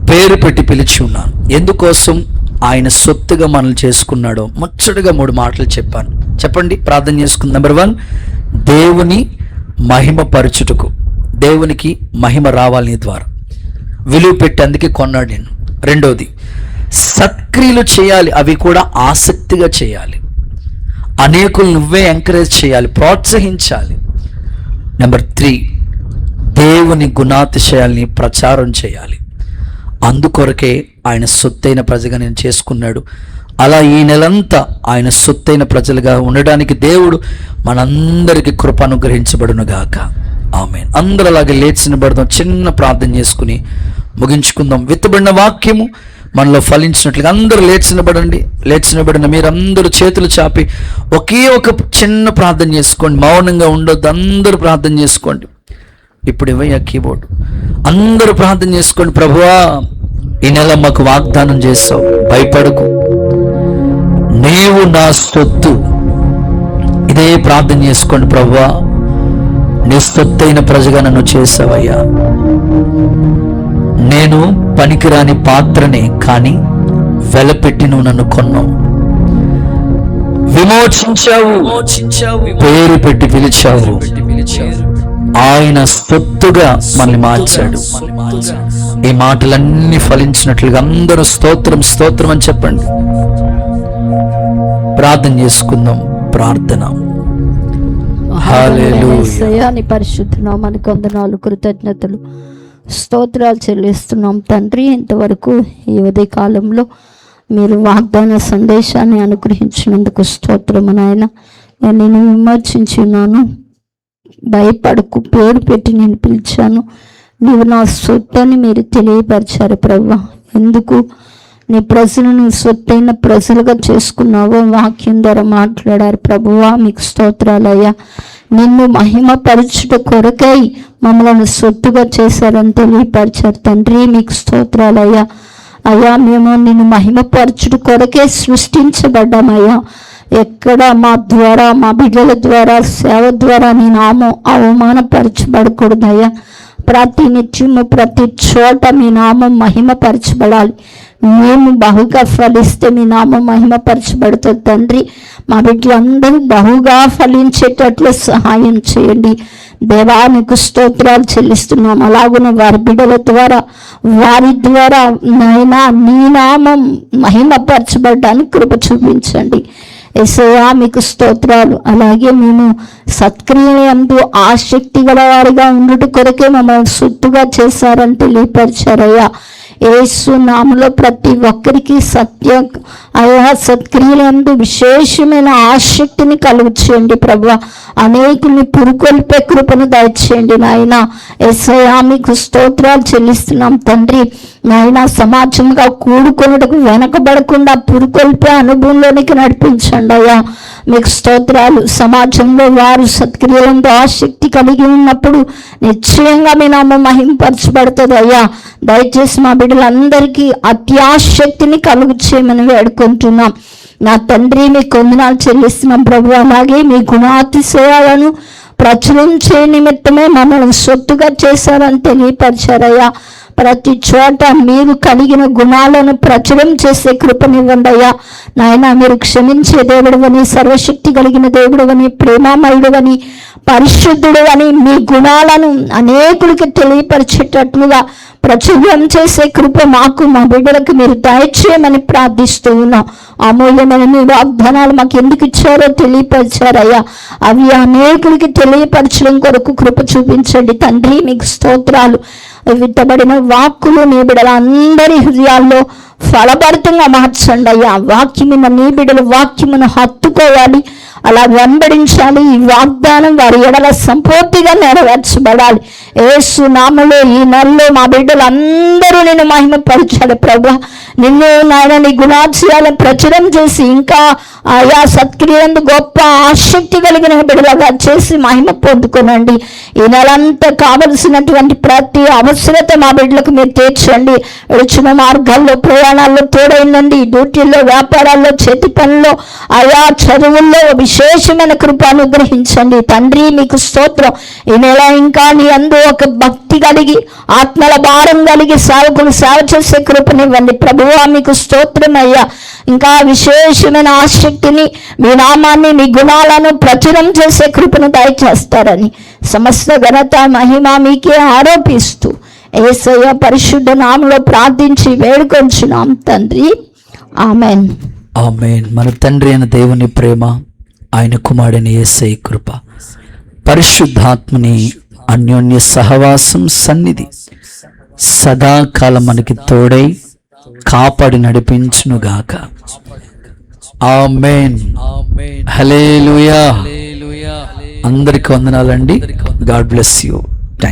పేరు పెట్టి పిలిచి ఉన్నాను. ఎందుకోసం ఆయన సొత్తుగా మనల్ని చేసుకున్నాడో ముచ్చటగా 3 మాటలు చెప్పాను. చెప్పండి, ప్రార్థన చేసుకుందాం. నెంబర్ 1, దేవుని మహిమ పరచుటకు. దేవునికి మహిమ రావాలి నీ ద్వారా. విలువ పెట్టి అందుకే కొన్నాడు నేను. 2వది, సత్క్రియలు చేయాలి, అవి కూడా ఆసక్తిగా చేయాలి. అనేకులు నువ్వే ఎంకరేజ్ చేయాలి, ప్రోత్సహించాలి. నెంబర్ 3, దేవుని గుణాతిశయాల్ని ప్రచారం చేయాలి. అందుకొరకే ఆయన సొత్తైన ప్రజగా నేను చేసుకున్నాడు. అలా ఈ నెలంతా ఆయన సొత్తైన ప్రజలుగా ఉండడానికి దేవుడు మనందరికీ కృప అనుగ్రహించబడునుగాక. ఆమేన్. అందరూ అలాగే లేచి నిలబడదాం. చిన్న ప్రార్థన చేసుకుని ముగించుకుందాం. విత్తబడిన వాక్యము మనలో ఫలించినట్లుగా అందరూ లేచి నిలబడండి. లేచి నిలబడిన మీరందరూ చేతులు చాపి ఒకే ఒక చిన్న ప్రార్థన చేసుకోండి. మౌనంగా ఉండొద్దు, అందరూ ప్రార్థన చేసుకోండి. ఇప్పుడు ఇవయ్యా కీబోర్డ్. అందరూ ప్రార్థన చేసుకోండి. ప్రభువా, ఈ నెల మాకు వాగ్దానం చేస్తావు, భయపడకు, నీవు నా సొత్తు. ఇదే ప్రార్థన చేసుకోండి. ప్రభువా, నీ సొత్తైన ప్రజగా నన్ను చేసావయ్యా. నేను పనికిరాని పాత్రనే, కానీ వెలపెట్టి నువ్వు నన్ను కొన్నావు, విమోచించావు, పేరు పెట్టి పిలిచావు. ఆయన సొత్తుగా మనల్ని మార్చాడు. ఈ మాటలన్నీ ఫలించినట్లుగా అందరూ స్తోత్రం స్తోత్రం అని చెప్పండి. ప్రార్థన చేసుకుందాం. ప్రార్థన. హల్లెలూయా. నీ పరిశుద్ధ నామానికి వందనాలు, కృతజ్ఞతలు, స్తోత్రాలు చెల్లిస్తున్నాం తండ్రి. ఇంతవరకు ఈ ఉదయ కాలంలో మీరు వాగ్దాన సందేశాన్ని అనుగ్రహించినందుకు స్తోత్రము నాయన. నేను నిన్ను విమర్శించున్నాను. భయపడకు, పేరు పెట్టి నేను పిలిచాను, నీవు నా సొత్తని మీరు తెలియపరిచారు ప్రభువా. ఎందుకు నీ ప్రజలను సొత్తైన ప్రజలుగా చేసుకున్నావో వాక్యం ద్వారా మాట్లాడారు ప్రభువా. మీకు స్తోత్రాలయ్యా. నిన్ను మహిమపరచుట కొరకై మమ్మల్ని సొత్తుగా చేశారని తెలియపరిచారు తండ్రి. మీకు స్తోత్రాలయ్యా. అయ్యా, మేము నిన్ను మహిమపరచుట కొరకే సృష్టించబడ్డామయ్యా. ఎక్కడ మా ద్వారా, మా బిడ్డల ద్వారా, సేవ ద్వారా నీ నామం అవమానపరచబడకూడదయ్యా. ప్రతి నిత్యము ప్రతి చోట మీ నామం మహిమపరచబడాలి. మేము బహుగా ఫలిస్తే మీ నామం మహిమపరచబడుతుంది తండ్రి. మా బిడ్డలందరూ బహుగా ఫలించేటట్లు సహాయం చేయండి దేవానికి స్తోత్రాలు చెల్లిస్తున్నాం. అలాగున వారి బిడ్డల ద్వారా, వారి ద్వారా నైనా నీ నామం మహిమపరచబడడానికి కృప చూపించండి. యేసయ్యా మీకు స్తోత్రాలు. అలాగే మేము సత్క్రియలందు ఆసక్తి గల వారిగా ఉండుట కొరకే మమ్మల్ని సొత్తుగా చేశారని తెలియపరిచారయ్యా. యేసు నామములో ప్రతి ఒక్కరికి అయా సత్క్రియలందు విశేషమైన ఆసక్తిని కలుగు చేయండి ప్రభువా. అనేకుల్ని పురుకొల్పే కృపను దయచేయండి నాయన. యేసయ్యా మీకు స్తోత్రాలు చెల్లిస్తున్నాం తండ్రి. నాయన సమాజంగా కూడుకొనుటకు వెనకబడకుండా పురుకొల్పే అనుభవంలోనికి నడిపించండి అయ్యా. మీకు స్తోత్రాలు. సమాజంలో వారు సత్క్రియలందు ఆసక్తి కలిగి ఉన్నప్పుడు నిశ్చయంగా మీ నామం మహింపరచబడుతుంది అయ్యా. దయచేసి మా బిడ్డలందరికీ అత్యాసక్తిని కలుగు చేయమని వేడుకుంటున్నాం నా తండ్రి. మీకు వందనాలు చెల్లిస్తున్నాం ప్రభు. అలాగే మీ గుణాతిశయాలను ప్రచురించే నిమిత్తమే మమ్మల్ని సొత్తుగా చేశారని తెలియపరిచారయ్యా. ప్రతి చోట మీరు కలిగిన గుణాలను ప్రచురం చేసే కృపనివ్వండి అయ్యా. నాయన మీరు క్షమించే దేవుడు అని, సర్వశక్తి కలిగిన దేవుడు అని, ప్రేమామయుడు అని, పరిశుద్ధుడు అని మీ గుణాలను అనేకులకి తెలియపరిచేటట్లుగా ప్రచురం చేసే కృప మాకు మా బిడ్డలకు మీరు దయచేయమని ప్రార్థిస్తూ ఉన్నాం. అమూల్యమైన మీ వాగ్దానాలు మాకు ఎందుకు ఇచ్చారో తెలియపరిచారయ్యా. అవి అనేకులకి తెలియపరచడం కొరకు కృప చూపించండి తండ్రి. మీకు స్తోత్రాలు. విత్తబడిన వాక్కులు నీ బిడ్డల అందరి హృదయాల్లో ఫలభరితంగా మార్చండి అయ్యా. వాక్యమున నీ బిడ్డలు వాక్యమును హత్తుకోవాలి, అలా వెంబడించాలి. ఈ వాగ్దానం వారి ఎడల సంపూర్తిగా నెరవేర్చబడాలి. యేసు నామములో ఈ నెలలో మా బిడ్డలు అందరూ నిన్ను మహిమపరచాలి ప్రభు. నిన్ను నాయన నీ గుణాశయాలను ప్రచురం చేసి ఇంకా ఆయా సత్క్రియలందు గొప్ప ఆసక్తి కలిగిన బిడ్డలుగా చేసి మహిమ పొందుకోనండి. ఈ నెలంతా కావలసినటువంటి ప్రతి అవసరత మా బిడ్డలకు మీరు తీర్చండి. విడిచిన మార్గాల్లో ప్రయాణాల్లో తోడైందండి. డ్యూటీల్లో, వ్యాపారాల్లో, చేతి పనుల్లో, ఆయా చదువుల్లో విశేషమైన కృప అనుగ్రహించండి తండ్రి. మీకు స్తోత్రం. ఈ నెల ఇంకా నీ అందు ఒక భక్తి కలిగి ఆత్మల భారం కలిగి సేవకులు సేవ చేసే కృపనివ్వండి ప్రభువా. మీకు స్తోత్రం అయ్యా. ఇంకా విశేషమైన ఆసక్తిని, మీ నామాన్ని, మీ గుణాలను ప్రచురం చేసే కృపను దయచేస్తారని సమస్త ఘనత మహిమ మీకే ఆరోపిస్తూ యేసయ్య పరిశుద్ధ నామములో ప్రార్థించి వేడుకొంచున్నాం తండ్రి. ఆమెన్. ఆమేన్. మన తండ్రి అయిన దేవుని ప్రేమ, ఆయన కుమారుడైన యేసయ్య కృప, పరిశుద్ధాత్మని అన్యోన్య సహవాసం సన్నిధి సదాకాలం మనకి తోడై కాపాడి నడిపించునుగాక. ఆమేన్. హల్లెలూయా. అందరికి వందనాలండి. God bless you.